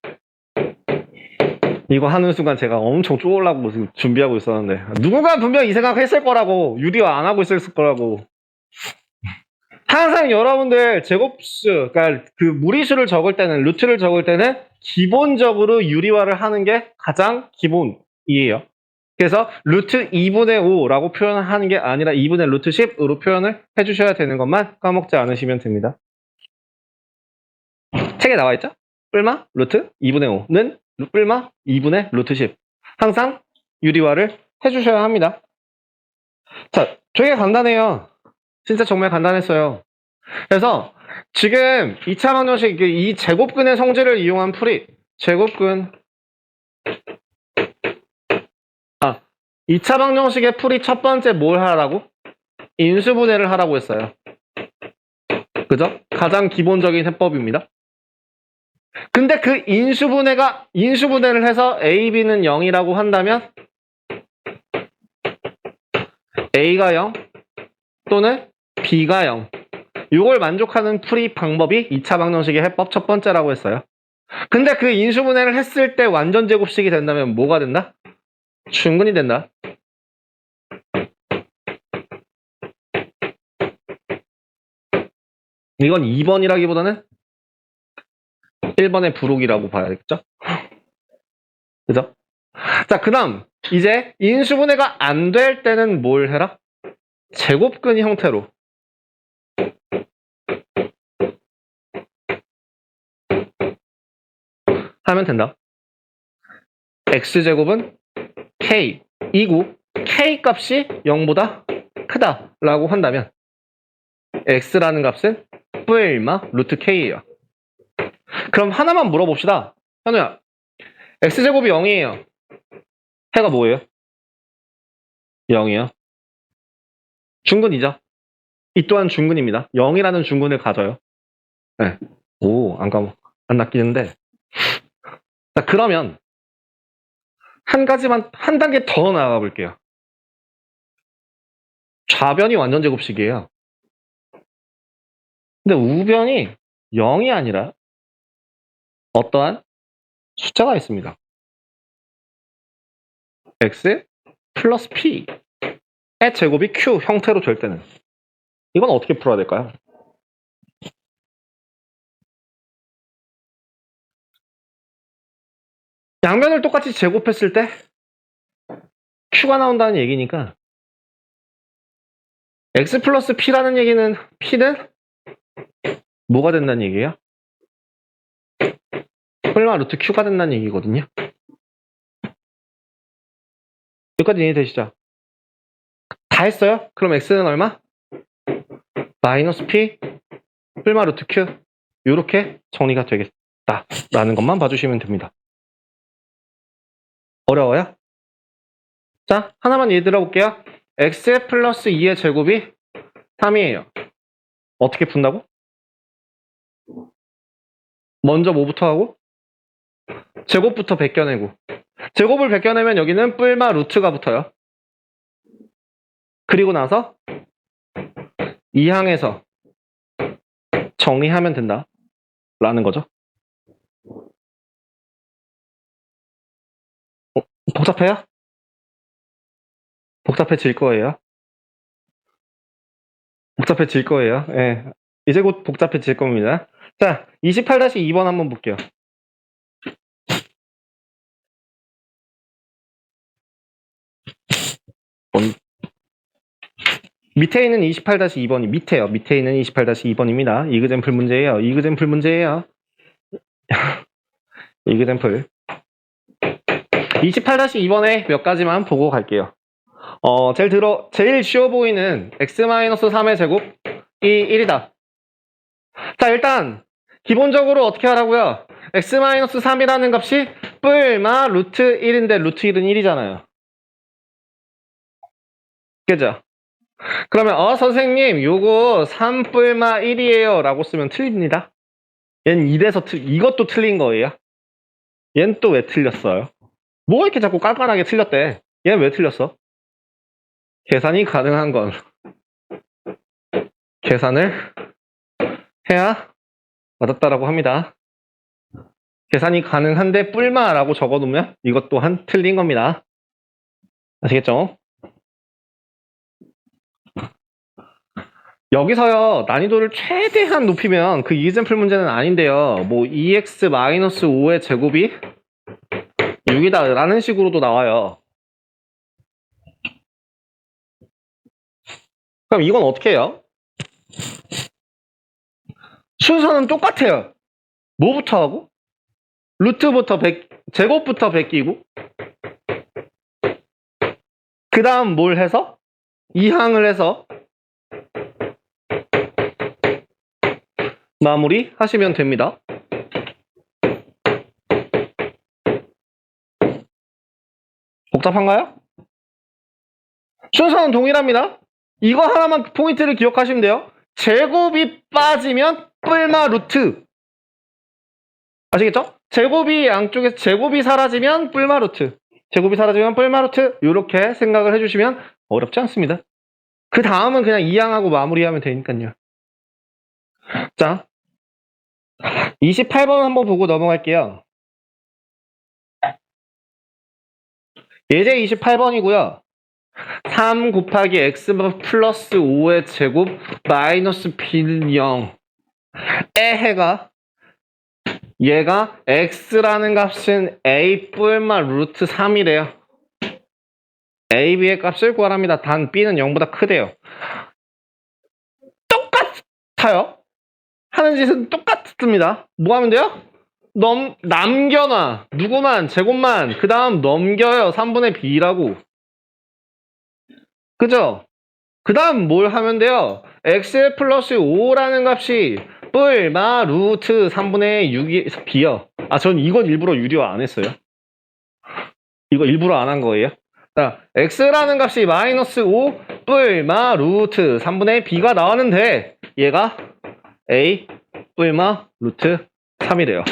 이거 하는 순간 제가 엄청 쪼으려고 준비하고 있었는데. 누군가 분명 이 생각 했을 거라고. 유리화 안 하고 있을 거라고. 항상 여러분들 제곱수, 그러니까 그 무리수를 적을 때는, 루트를 적을 때는 기본적으로 유리화를 하는 게 가장 기본이에요. 그래서 루트 2분의 5라고 표현하는 게 아니라 2분의 루트 10으로 표현을 해주셔야 되는 것만 까먹지 않으시면 됩니다. 책에 나와 있죠? 뿔마 루트 2분의 5는 뿔마 2분의 루트 10. 항상 유리화를 해주셔야 합니다. 자, 되게 간단해요. 진짜 정말 간단했어요. 그래서 지금 2차 방정식 이 제곱근의 성질을 이용한 풀이 제곱근 2차 방정식의 풀이 첫 번째 뭘 하라고? 인수분해를 하라고 했어요. 그죠? 가장 기본적인 해법입니다. 근데 그 인수분해를 해서 A, B는 0이라고 한다면 A가 0 또는 B가 0 이걸 만족하는 풀이 방법이 2차 방정식의 해법 첫 번째라고 했어요. 근데 그 인수분해를 했을 때 완전 제곱식이 된다면 뭐가 된다? 충분히 된다. 이건 2번이라기보다는 1번의 부록이라고 봐야겠죠? 그죠? 자, 그 다음 이제 인수분해가 안 될 때는 뭘 해라? 제곱근 형태로 하면 된다. x제곱은 k 이고 k 값이 0보다 크다라고 한다면 x라는 값은 뿌일마 루트 k예요. 그럼 하나만 물어봅시다. 현우야, x제곱이 0이에요. 해가 뭐예요? 0이요. 중근이죠. 이 또한 중근입니다. 0이라는 중근을 가져요. 네. 오, 안 낚이는데. 자, 그러면 한 가지만, 한 단계 더 나아가 볼게요. 좌변이 완전 제곱식이에요. 근데 우변이 0이 아니라 어떠한 숫자가 있습니다. x 플러스 p의 제곱이 q 형태로 될 때는 이건 어떻게 풀어야 될까요? 양면을 똑같이 제곱했을 때 q가 나온다는 얘기니까 x 플러스 p라는 얘기는 p는 뭐가 된다는 얘기예요? 뿔마 루트 q가 된다는 얘기거든요. 여기까지 이해되시죠? 다 했어요? 그럼 x는 얼마? 마이너스 p 뿔마 루트 q 이렇게 정리가 되겠다라는 것만 봐주시면 됩니다. 어려워요? 자, 하나만 예를 들어볼게요. x 플러스 2의 제곱이 3이에요. 어떻게 푼다고? 먼저 뭐부터 하고? 제곱부터 벗겨내고. 제곱을 벗겨내면 여기는 뿔마 루트가 붙어요. 그리고 나서 이항에서 정리하면 된다 라는 거죠. 복잡해요? 복잡해질 거예요. 복잡해질 거예요. 예. 이제 곧 복잡해질 겁니다. 자, 28-2번 한번 볼게요. 밑에 있는 28-2번이 밑에요. 밑에 있는 28-2번입니다. 이그젠플 문제예요. 이그젠플 문제예요. 이그젠플. 28-2번에 몇 가지만 보고 갈게요. 제일 쉬워 보이는 x-3의 제곱이 1이다. 자, 일단 기본적으로 어떻게 하라고요? x-3이라는 값이 뿔마 루트 1인데 루트 1은 1이잖아요. 그죠? 그러면 선생님 요거 3뿔마 1이에요 라고 쓰면 틀립니다. 얘는 이래서 이것도 틀린 거예요. 얘는 또 왜 틀렸어요? 뭐 이렇게 자꾸 깐깐하게 틀렸대? 얘는 왜 틀렸어? 계산이 가능한 건 계산을 해야 맞았다라고 합니다. 계산이 가능한데 뿔마라고 적어놓으면 이것 또한 틀린 겁니다. 아시겠죠? 여기서요 난이도를 최대한 높이면 그 이그젠플 문제는 아닌데요. 뭐 2x-5의 제곱이 6이다 라는 식으로도 나와요. 그럼 이건 어떻게 해요? 순서는 똑같아요. 뭐부터 하고? 루트부터 제곱부터 베끼고 그 다음 뭘 해서? 이항을 해서 마무리 하시면 됩니다. 복잡한가요? 순서는 동일합니다. 이거 하나만 포인트를 기억하시면 돼요. 제곱이 빠지면 뿔마 루트. 아시겠죠? 제곱이 양쪽에서 제곱이 사라지면 뿔마 루트. 제곱이 사라지면 뿔마 루트. 이렇게 생각을 해주시면 어렵지 않습니다. 그 다음은 그냥 이항하고 마무리하면 되니까요. 자, 28번 한번 보고 넘어갈게요. 예제 28번이고요. 3 곱하기 x 플러스 5의 제곱 마이너스 b는 0의 해가 얘가 x라는 값은 a 뿔마 루트 3이래요. a, b의 값을 구하랍니다. 단 b는 0보다 크대요. 똑같아요. 하는 짓은 똑같습니다. 뭐 하면 돼요? 남겨놔. 누구만, 제곱만. 그 다음 넘겨요. 3분의 b라고. 그죠? 그 다음 뭘 하면 돼요? x 플러스 5라는 값이 뿔마 루트 3분의 6이 b요. 전 이건 일부러 유료 안 했어요. 이거 일부러 안 한 거예요. 자, x라는 값이 마이너스 5 뿔마 루트 3분의 b가 나왔는데 얘가 a 뿔마 루트 3이래요.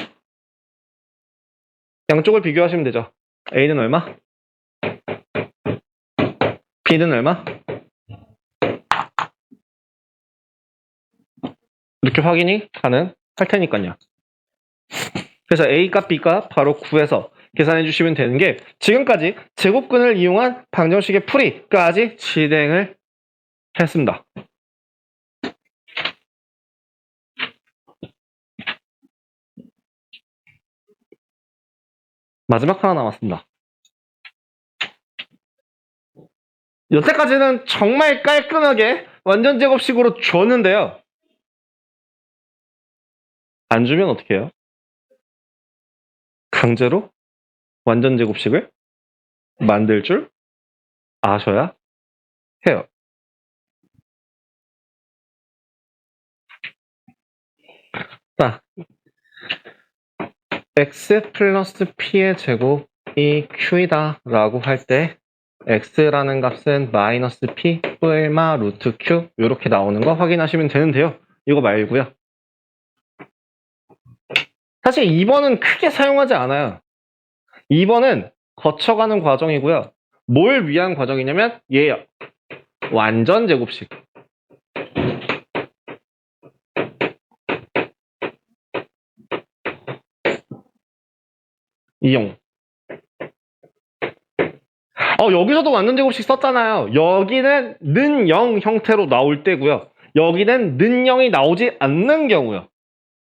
양쪽을 비교하시면 되죠. a는 얼마? b는 얼마? 이렇게 확인이 가능할 테니까요. 그래서 a 값 b 값 바로 구해서 계산해 주시면 되는 게 지금까지 제곱근을 이용한 방정식의 풀이까지 진행을 했습니다. 마지막 하나 남았습니다. 여태까지는 정말 깔끔하게 완전 제곱식으로 줬는데요. 안 주면 어떻게 해요? 강제로 완전 제곱식을 만들 줄 아셔야 해요. 자, x 플러스 p의 제곱이 q이다 라고 할 때 x라는 값은 마이너스 p 뿔마 루트 q 이렇게 나오는 거 확인하시면 되는데요. 이거 말고요. 사실 2번은 크게 사용하지 않아요. 2번은 거쳐가는 과정이고요. 뭘 위한 과정이냐면 얘예요. 완전 제곱식. 이용. 여기서도 완전 제곱식 썼잖아요. 여기는 는 0 형태로 나올 때고요. 여기는 는 0이 나오지 않는 경우요.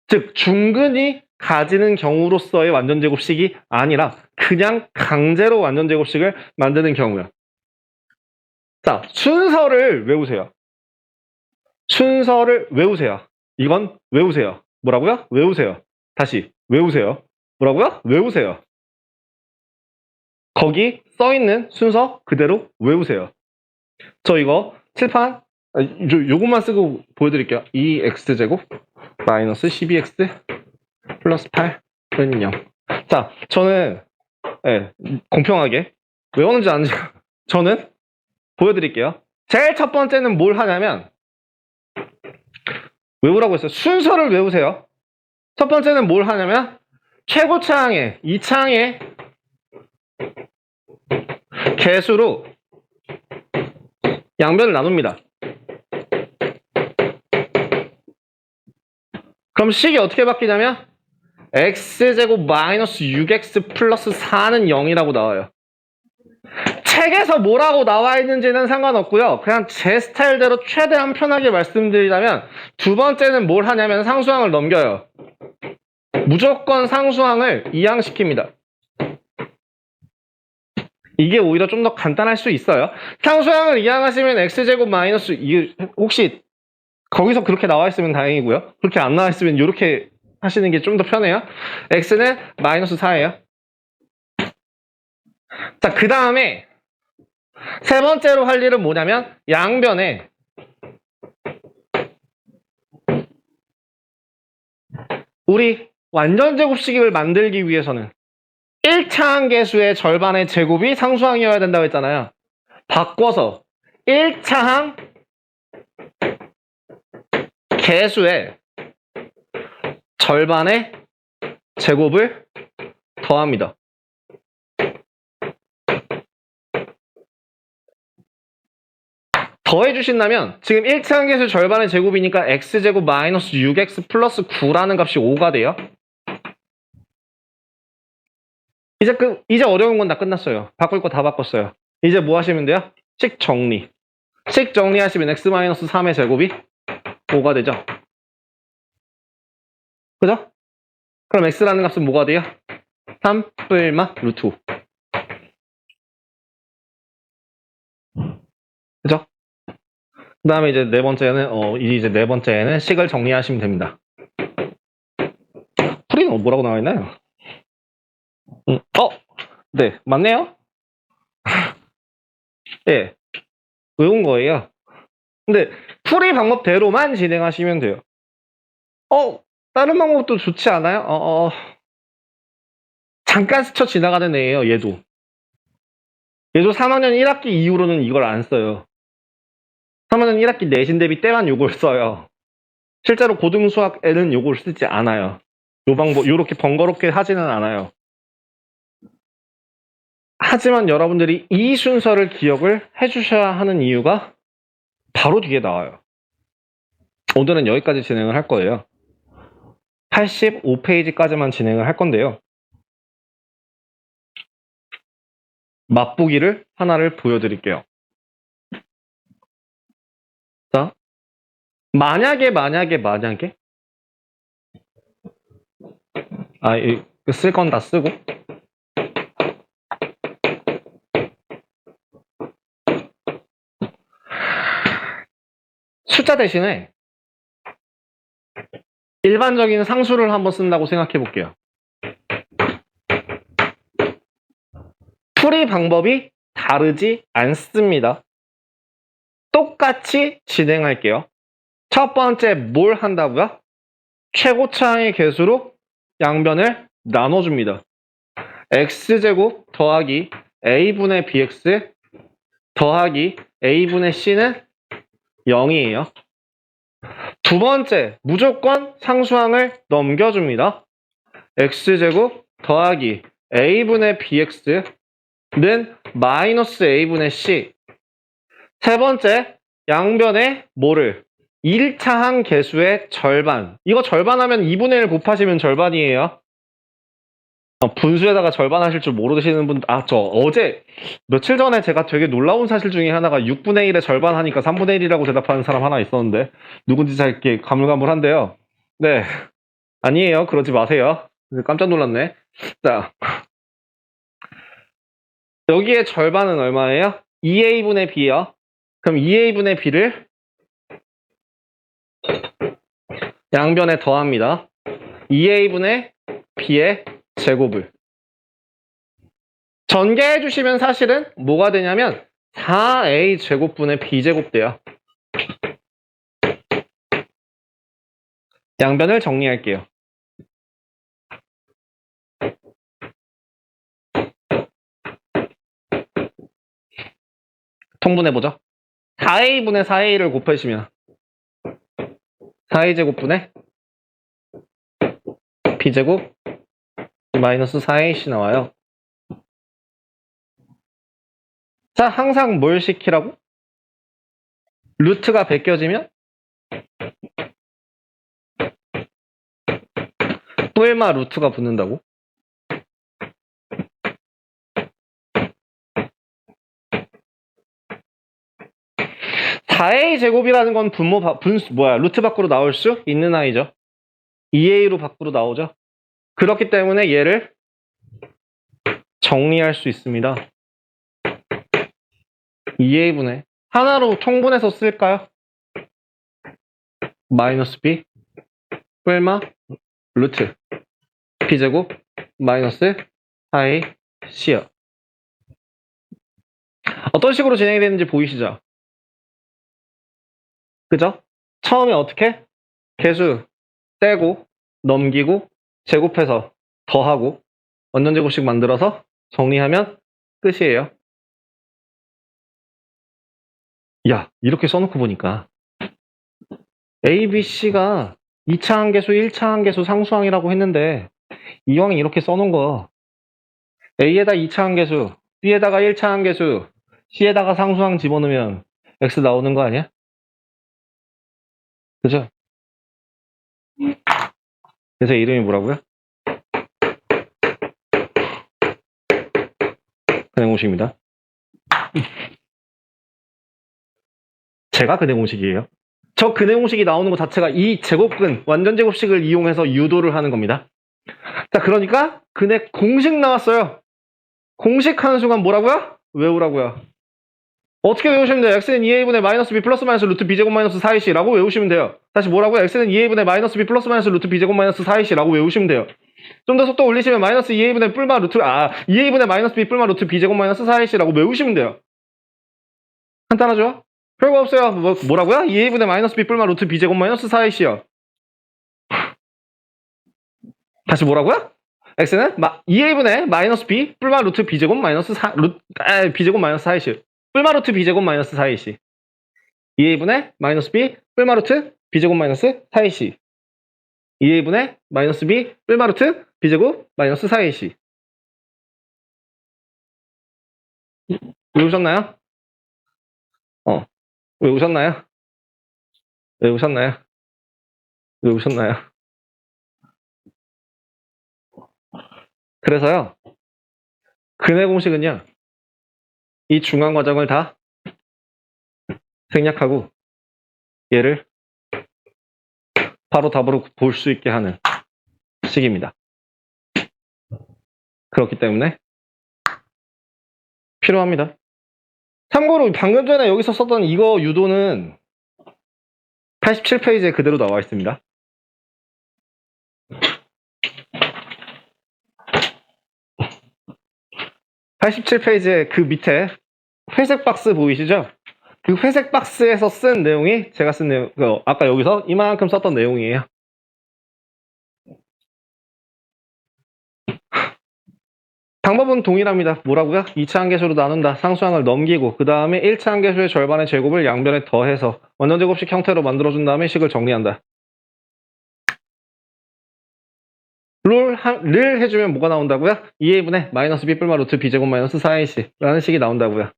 즉 중근이 가지는 경우로서의 완전 제곱식이 아니라 그냥 강제로 완전 제곱식을 만드는 경우요. 자, 순서를 외우세요. 순서를 외우세요. 이건 외우세요. 뭐라고요? 외우세요. 다시 외우세요. 뭐라고요? 외우세요. 거기 써있는 순서 그대로 외우세요. 저 이거 칠판 요것만 쓰고 보여드릴게요. 2x제곱 마이너스 12x 플러스 8은 0. 자, 저는 공평하게 외웠는지 아는지 저는 보여드릴게요. 제일 첫 번째는 뭘 하냐면 외우라고 했어요. 순서를 외우세요. 첫 번째는 뭘 하냐면 최고차항의 2차항의 개수로 양변을 나눕니다. 그럼 식이 어떻게 바뀌냐면 x제곱 마이너스 6x 플러스 4는 0이라고 나와요. 책에서 뭐라고 나와 있는지는 상관없고요. 그냥 제 스타일대로 최대한 편하게 말씀드리자면 두 번째는 뭘 하냐면 상수항을 넘겨요. 무조건 상수항을 이항시킵니다. 이게 오히려 좀 더 간단할 수 있어요. 상수항을 이항하시면 x제곱 마이너스 혹시 거기서 그렇게 나와 있으면 다행이고요. 그렇게 안 나와 있으면 이렇게 하시는 게 좀 더 편해요. x는 마이너스 4예요. 자, 그 다음에 세 번째로 할 일은 뭐냐면 양변에 우리 완전 제곱식을 만들기 위해서는 1차항 개수의 절반의 제곱이 상수항이어야 된다고 했잖아요. 바꿔서 1차항 개수의 절반의 제곱을 더합니다. 더해주신다면 지금 1차항 개수 절반의 제곱이니까 x제곱 마이너스 6x 플러스 9라는 값이 5가 돼요. 이제 어려운 건 다 끝났어요. 바꿀 거 다 바꿨어요. 이제 뭐 하시면 돼요? 식 정리. 식 정리하시면 x 마이너스 3의 제곱이 5가 되죠. 그죠? 그럼 x라는 값은 뭐가 돼요? 3 뿔마 루트 5. 그죠? 그 다음에 이제 네 번째는 식을 정리하시면 됩니다. 풀이는 뭐라고 나와 있나요? 네, 맞네요? 예, 외운 거예요. 근데 풀이 방법대로만 진행하시면 돼요. 다른 방법도 좋지 않아요? 잠깐 스쳐 지나가는 애예요, 얘도. 얘도 3학년 1학기 이후로는 이걸 안 써요. 3학년 1학기 내신 대비 때만 요걸 써요. 실제로 고등수학에는 요걸 쓰지 않아요. 요 방법, 요렇게 번거롭게 하지는 않아요. 하지만 여러분들이 이 순서를 기억을 해주셔야 하는 이유가 바로 뒤에 나와요. 오늘은 여기까지 진행을 할 거예요. 85페이지까지만 진행을 할 건데요. 맛보기를 하나를 보여드릴게요. 자, 만약에 쓸 건 다 쓰고 숫자 대신에 일반적인 상수를 한번 쓴다고 생각해 볼게요. 풀이 방법이 다르지 않습니다. 똑같이 진행할게요. 첫 번째 뭘 한다고요? 최고차항의 개수로 양변을 나눠줍니다. x제곱 더하기 a분의 bx 더하기 a분의 c는 0이에요. 두 번째, 무조건 상수항을 넘겨줍니다. x제곱 더하기 a분의 bx는 마이너스 a분의 c. 세 번째, 양변에 뭐를? 1차항 개수의 절반. 이거 절반하면 2분의 1 곱하시면 절반이에요. 분수에다가 절반 하실 줄 모르시는 분, 저 어제, 며칠 전에 제가 되게 놀라운 사실 중에 하나가 6분의 1의 절반 하니까 3분의 1이라고 대답하는 사람 하나 있었는데, 누군지 잘 이렇게 가물가물한데요. 네. 아니에요. 그러지 마세요. 깜짝 놀랐네. 자. 여기에 절반은 얼마예요? 2a분의 b요. 그럼 2a분의 b를 양변에 더합니다. 2a분의 b의 제곱을. 전개해 주시면 사실은 뭐가 되냐면 4a 제곱분의 b제곱 돼요. 양변을 정리할게요. 통분해보죠. 4a분의 4a를 곱하시면 4a 제곱분의 b제곱 마이너스 4ac 나와요. 자, 항상 뭘 시키라고? 루트가 베껴지면 뿔마 루트가 붙는다고? (4a) 제곱이라는 건 루트 밖으로 나올 수 있는 아이죠. 2a로 밖으로 나오죠. 그렇기 때문에 얘를 정리할 수 있습니다. 2a분의 하나로 통분해서 쓸까요? 마이너스 b 뿔마 루트 b제곱 마이너스 4ac요. 어떤 식으로 진행이 되는지 보이시죠? 그죠? 처음에 어떻게? 개수 떼고 넘기고 제곱해서 더하고 원전제곱식 만들어서 정리하면 끝이에요. 야, 이렇게 써놓고 보니까 A, B, C가 2차 항계수, 1차 항계수 상수항이라고 했는데 이왕 이렇게 써놓은 거 A에다 2차 항계수, B에다가 1차 항계수, C에다가 상수항 집어넣으면 X 나오는 거 아니야? 그죠? 그래서 이름이 뭐라고요? 근해공식입니다. 제가 근해공식이에요. 저 근해공식이 나오는 것 자체가 이 제곱근, 완전제곱식을 이용해서 유도를 하는 겁니다. 자, 그러니까 근해 공식 나왔어요. 공식 하는 순간 뭐라고요? 외우라고요. 어떻게 외우시면 돼요? x는 2a분의 마이너스 b 플러스 마이너스 루트 b제곱 마이너스 4ac라고 외우시면 돼요. 다시 뭐라고요? x는 2a분의 마이너스 b 플러스 마이너스 루트 b제곱 마이너스 4ac라고 외우시면 돼요. 좀 더 속도 올리시면 마이너스 2a분의 뿔마 루트 2a분의 마이너스 b 뿔마 루트 b제곱 마이너스 4ac라고 외우시면 돼요. 간단하죠? 별거 없어요. 뭐라고요? 2a분의 마이너스 b 뿔마 루트 b제곱 마이너스 4ac요. 다시 뭐라고요? x는 2a분의 마이너스 b 뿔마 루트 b제곱 마이너스 b제곱 마이너스 4ac 뿔마 루트 b제곱 마이너스 4ac 2a분의 마이너스 b 뿔마루트 b제곱 마이너스 4ac 2a분의 마이너스 b 뿔마루트 b제곱 마이너스 4ac 외우셨나요? 외우셨나요? 외우셨나요? 외우셨나요? 그래서요, 근해 공식은요, 이 중간 과정을 다 생략하고 얘를 바로 답으로 볼 수 있게 하는 식입니다. 그렇기 때문에 필요합니다. 참고로 방금 전에 여기서 썼던 이거 유도는 87페이지에 그대로 나와 있습니다. (87페이지에) 그 밑에 회색 박스 보이시죠? 그 회색 박스에서 쓴 내용이 제가 쓴 내용, 아까 여기서 이만큼 썼던 내용이에요. 방법은 동일합니다. 뭐라고요? 2차 함계수로 나눈다. 상수항을 넘기고 그 다음에 1차 함계수의 절반의 제곱을 양변에 더해서 원전제곱식 형태로 만들어준 다음에 식을 정리한다. 를 해주면 뭐가 나온다고요? 2a분의 마이너스 b 뿔마 루트 b제곱 마이너스 4ac 라는 식이 나온다고요.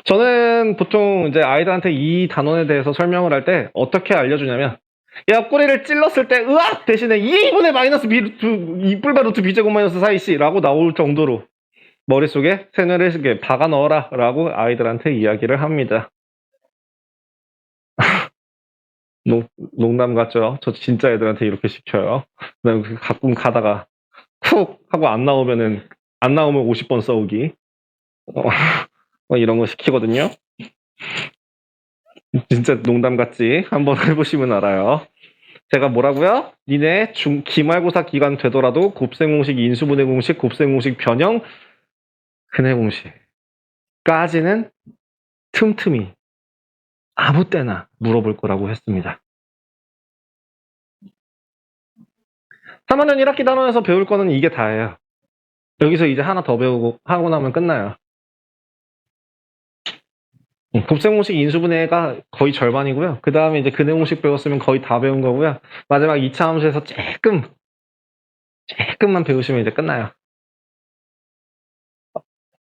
저는 보통 이제 아이들한테 이 단원에 대해서 설명을 할 때 어떻게 알려주냐면, 야, 꼬리를 찔렀을 때 으악 대신에 2a분의 마이너스 b 뿔마 루트 b제곱 마이너스 4ac 라고 나올 정도로 머릿속에 세뇌를 이렇게 박아 넣어라 라고 아이들한테 이야기를 합니다. 농담 같죠? 저 진짜 애들한테 이렇게 시켜요. 가끔 가다가 쿡 하고 안 나오면 50번 써오기. 이런 거 시키거든요. 진짜 농담 같지? 한번 해보시면 알아요. 제가 뭐라고요? 니네 기말고사 기간 되더라도 곱셈 공식, 인수분해 공식, 곱셈 공식 변형, 근해 공식까지는 틈틈이 아무 때나 물어볼 거라고 했습니다. 3학년 1학기 단원에서 배울 거는 이게 다예요. 여기서 이제 하나 더 배우고 하고 나면 끝나요. 곱셈 공식 인수분해가 거의 절반이고요. 그 다음에 이제 근해 공식 배웠으면 거의 다 배운 거고요. 마지막 2차 함수에서 조금만 배우시면 이제 끝나요.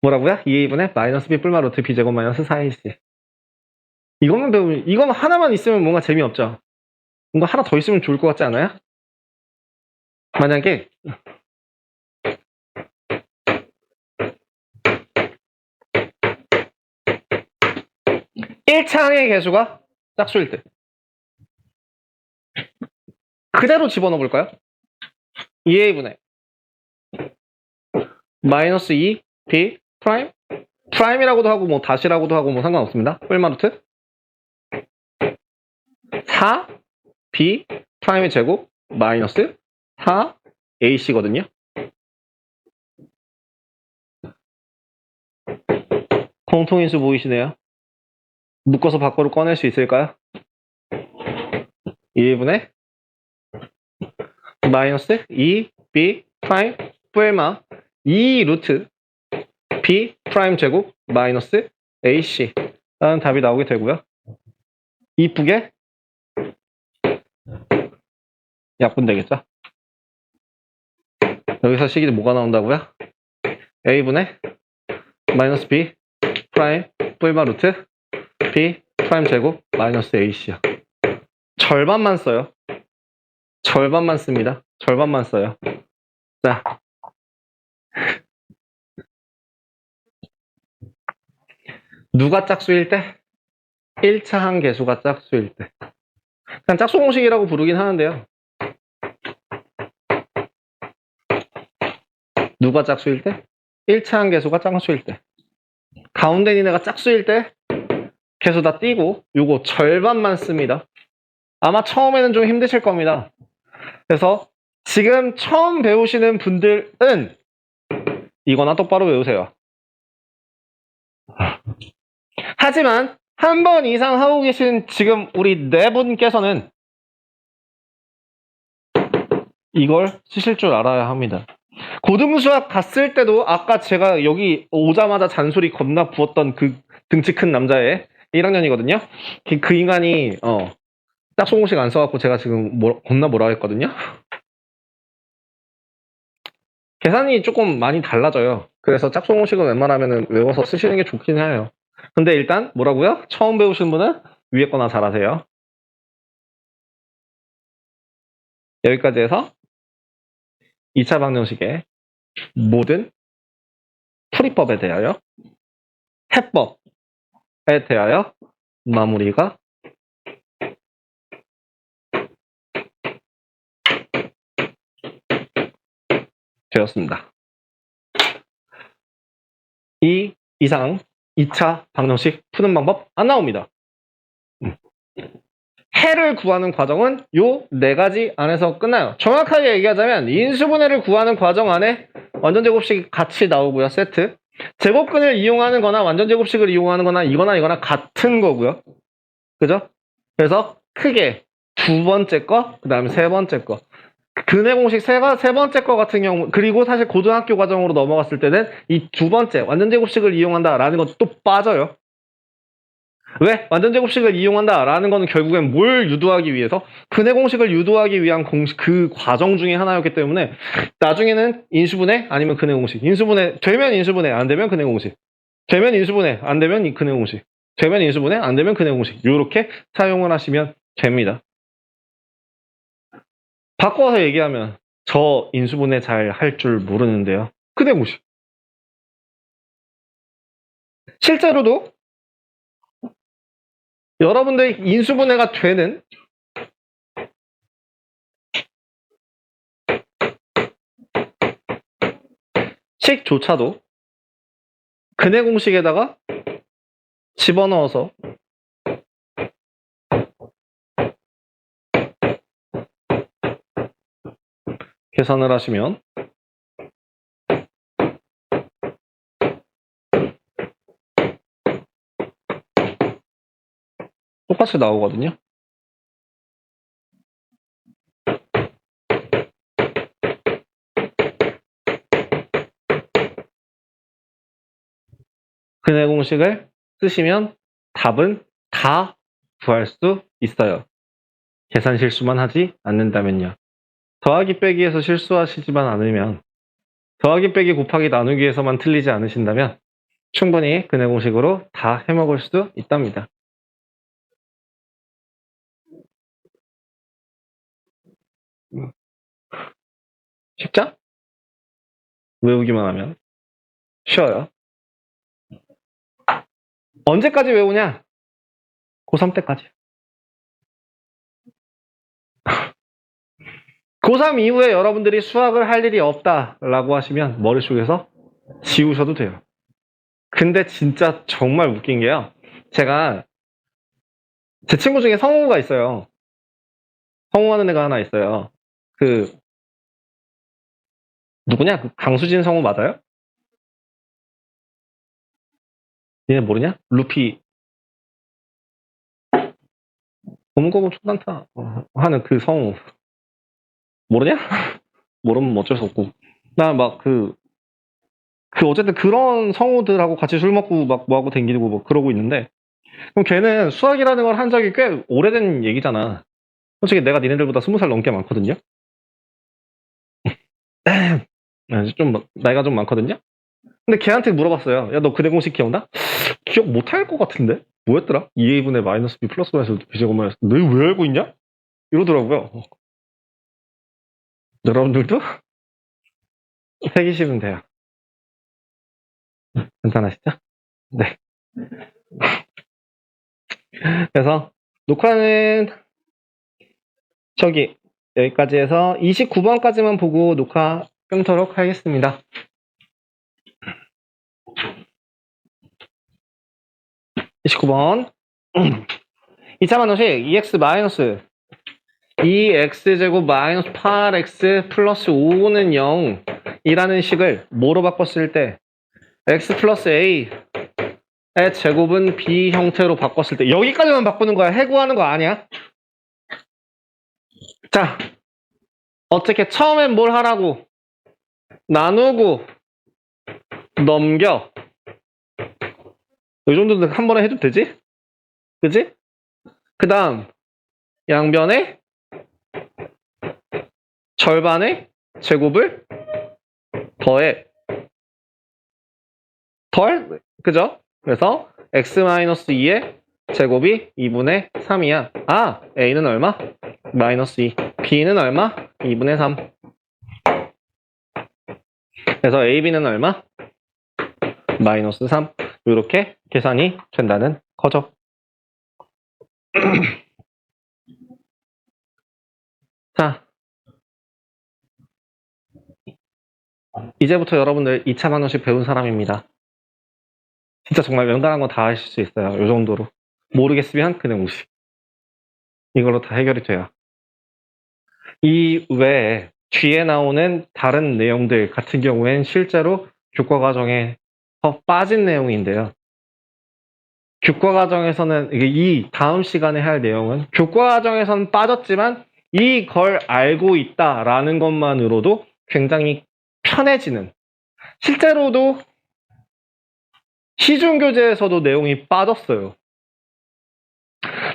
뭐라고요? 2a분의 마이너스 b 뿔마 루트 b제곱 마이너스 4ac. 이것만 배우면, 이건 하나만 있으면 뭔가 재미없죠. 뭔가 하나 더 있으면 좋을 것 같지 않아요? 만약에 1차항의 개수가 짝수일 때 그대로 집어넣어 볼까요? 2a분의 마이너스 2 b 프라임 프라임이라고도 하고 뭐 다시라고도 하고 뭐 상관없습니다. 뿔마 루트 4 b 프라임의 제곱 마이너스 4 ac거든요. 공통인수 보이시네요. 묶어서 밖으로 꺼낼 수 있을까요? 2분의 마이너스 2b 프라임 뿔마 2 루트 b 프라임 제곱 마이너스 ac 라는 답이 나오게 되고요. 이쁘게 약분되겠죠? 여기서 식이 뭐가 나온다고요? a분의 마이너스 b 프라임 뿔마 루트 b 프라임 제곱 마이너스 ac요. 절반만 써요. 절반만 씁니다. 절반만 써요. 자, 누가 짝수일 때? 1차 항계수가 짝수일 때. 그냥 짝수 공식이라고 부르긴 하는데요. 누가 짝수일 때? 1차 항계수가 짝수일 때. 가운데 있는 애가 짝수일 때 계수 다 띄고 요거 절반만 씁니다. 아마 처음에는 좀 힘드실 겁니다. 그래서 지금 처음 배우시는 분들은 이거나 똑바로 외우세요. 하지만 한 번 이상 하고 계신 지금 우리 네 분께서는 이걸 쓰실 줄 알아야 합니다. 고등수학 갔을 때도 아까 제가 여기 오자마자 잔소리 겁나 부었던 그 등치 큰 남자애 1학년이거든요. 그 인간이 짝수 공식 안 써갖고 제가 지금 겁나 뭐라 했거든요. 계산이 조금 많이 달라져요. 그래서 짝수 공식은 웬만하면 외워서 쓰시는 게 좋긴 해요. 근데 일단 뭐라고요? 처음 배우시는 분은 위에 거나 잘하세요. 여기까지 해서 2차 방정식의 모든 풀이법에 대하여 해법에 대하여 마무리가 되었습니다. 이 이상 2차 방정식 푸는 방법 안 나옵니다. 해를 구하는 과정은 요 4가지 안에서 끝나요. 정확하게 얘기하자면 인수분해를 구하는 과정 안에 완전제곱식이 같이 나오고요. 세트. 제곱근을 이용하는 거나 완전제곱식을 이용하는 거나 이거나 같은 거고요. 그죠? 그래서 크게 두 번째 거, 그 다음에 세 번째 거. 근해 공식 세 번째 거 같은 경우, 그리고 사실 고등학교 과정으로 넘어갔을 때는 이 두 번째 완전제곱식을 이용한다라는 것도 또 빠져요. 왜? 완전제곱식을 이용한다라는 거는 결국엔 뭘 유도하기 위해서? 근해 공식을 유도하기 위한 그 과정 중에 하나였기 때문에 나중에는 인수분해 아니면 근해 공식. 인수분해 되면 인수분해 안 되면 근해 공식. 되면 인수분해 안 되면 근해 공식. 되면 인수분해 안 되면 근해 공식. 이렇게 사용을 하시면 됩니다. 바꿔서 얘기하면 저 인수분해 잘 할 줄 모르는데요. 근해 공식. 실제로도 여러분들 인수분해가 되는 식조차도 근해 공식에다가 집어넣어서 계산을 하시면 똑같이 나오거든요. 근해 공식을 쓰시면 답은 다 구할 수 있어요. 계산 실수만 하지 않는다면요. 더하기 빼기에서 실수하시지만 않으면 더하기 빼기 곱하기 나누기에서만 틀리지 않으신다면 충분히 근해 공식으로 다 해먹을 수 있답니다. 쉽죠? 외우기만 하면 쉬워요. 언제까지 외우냐? 고3 때까지. 고3 이후에 여러분들이 수학을 할 일이 없다라고 하시면 머릿속에서 지우셔도 돼요. 근데 진짜 정말 웃긴 게요. 제가 제 친구 중에 성우가 있어요. 성우하는 애가 하나 있어요. 누구냐? 그 강수진 성우 맞아요? 얘네 모르냐? 루피 고문고문 초단타 하는 그 성우 모르냐? 모르면 어쩔 수 없고 나 막 어쨌든 그런 성우들하고 같이 술 먹고 막 뭐하고 댕기고 뭐 그러고 있는데 그럼 걔는 수학이라는 걸 한 적이 꽤 오래된 얘기잖아. 솔직히 내가 니네들보다 20살 넘게 많거든요. 좀 나이가 좀 많거든요. 근데 걔한테 물어봤어요. 야, 너 근해 공식 기억나? 기억 못할 것 같은데? 뭐였더라? 2a분의 마이너스 b 플러스 마이너스 b제곱 마이너스 너 이거 왜 알고 있냐? 이러더라고요. 여러분들도 새기시면 돼요. 괜찮으시죠? 네. 그래서 녹화는 여기까지 해서 29번까지만 보고 녹화 끊도록 하겠습니다. 29번 2차 방정식 2x 마이너스 2x제곱 마이너스 8x 플러스 5는 0이라는 식을 뭐로 바꿨을 때 x 플러스 a의 제곱은 b 형태로 바꿨을 때 여기까지만 바꾸는 거야. 해구하는 거 아니야. 자, 어떻게 처음엔 뭘 하라고? 나누고 넘겨 이 정도는 한 번에 해도 되지? 그지? 그 다음, 양변의 절반의 제곱을 더해. 그죠? 그래서 x-2의 제곱이 2분의 3이야. 아, a는 얼마? 마이너스 2. b는 얼마? 2분의 3. 그래서 a, b는 얼마? 마이너스 3. 이렇게 계산이 된다는 거죠. 자, 이제부터 여러분들 2차 방정식 배운 사람입니다. 진짜 정말 명단한 거 다 하실 수 있어요. 이 정도로. 모르겠으면 그냥 무시. 이걸로 다 해결이 돼요. 이 외에 뒤에 나오는 다른 내용들 같은 경우엔 실제로 교과 과정에 빠진 내용인데요. 교과 과정에서는 이 다음 시간에 할 내용은 교과 과정에서는 빠졌지만 이걸 알고 있다라는 것만으로도 굉장히 편해지는, 실제로도 시중교재에서도 내용이 빠졌어요.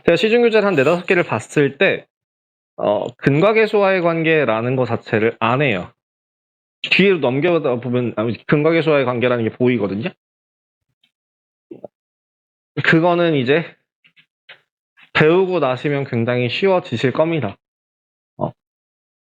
제가 시중교재를 한 4-5개를 봤을 때 근과계수와의 관계라는 것 자체를 안 해요. 뒤로 넘겨다 보면 근과계수와의 관계라는 게 보이거든요. 그거는 이제 배우고 나시면 굉장히 쉬워지실 겁니다.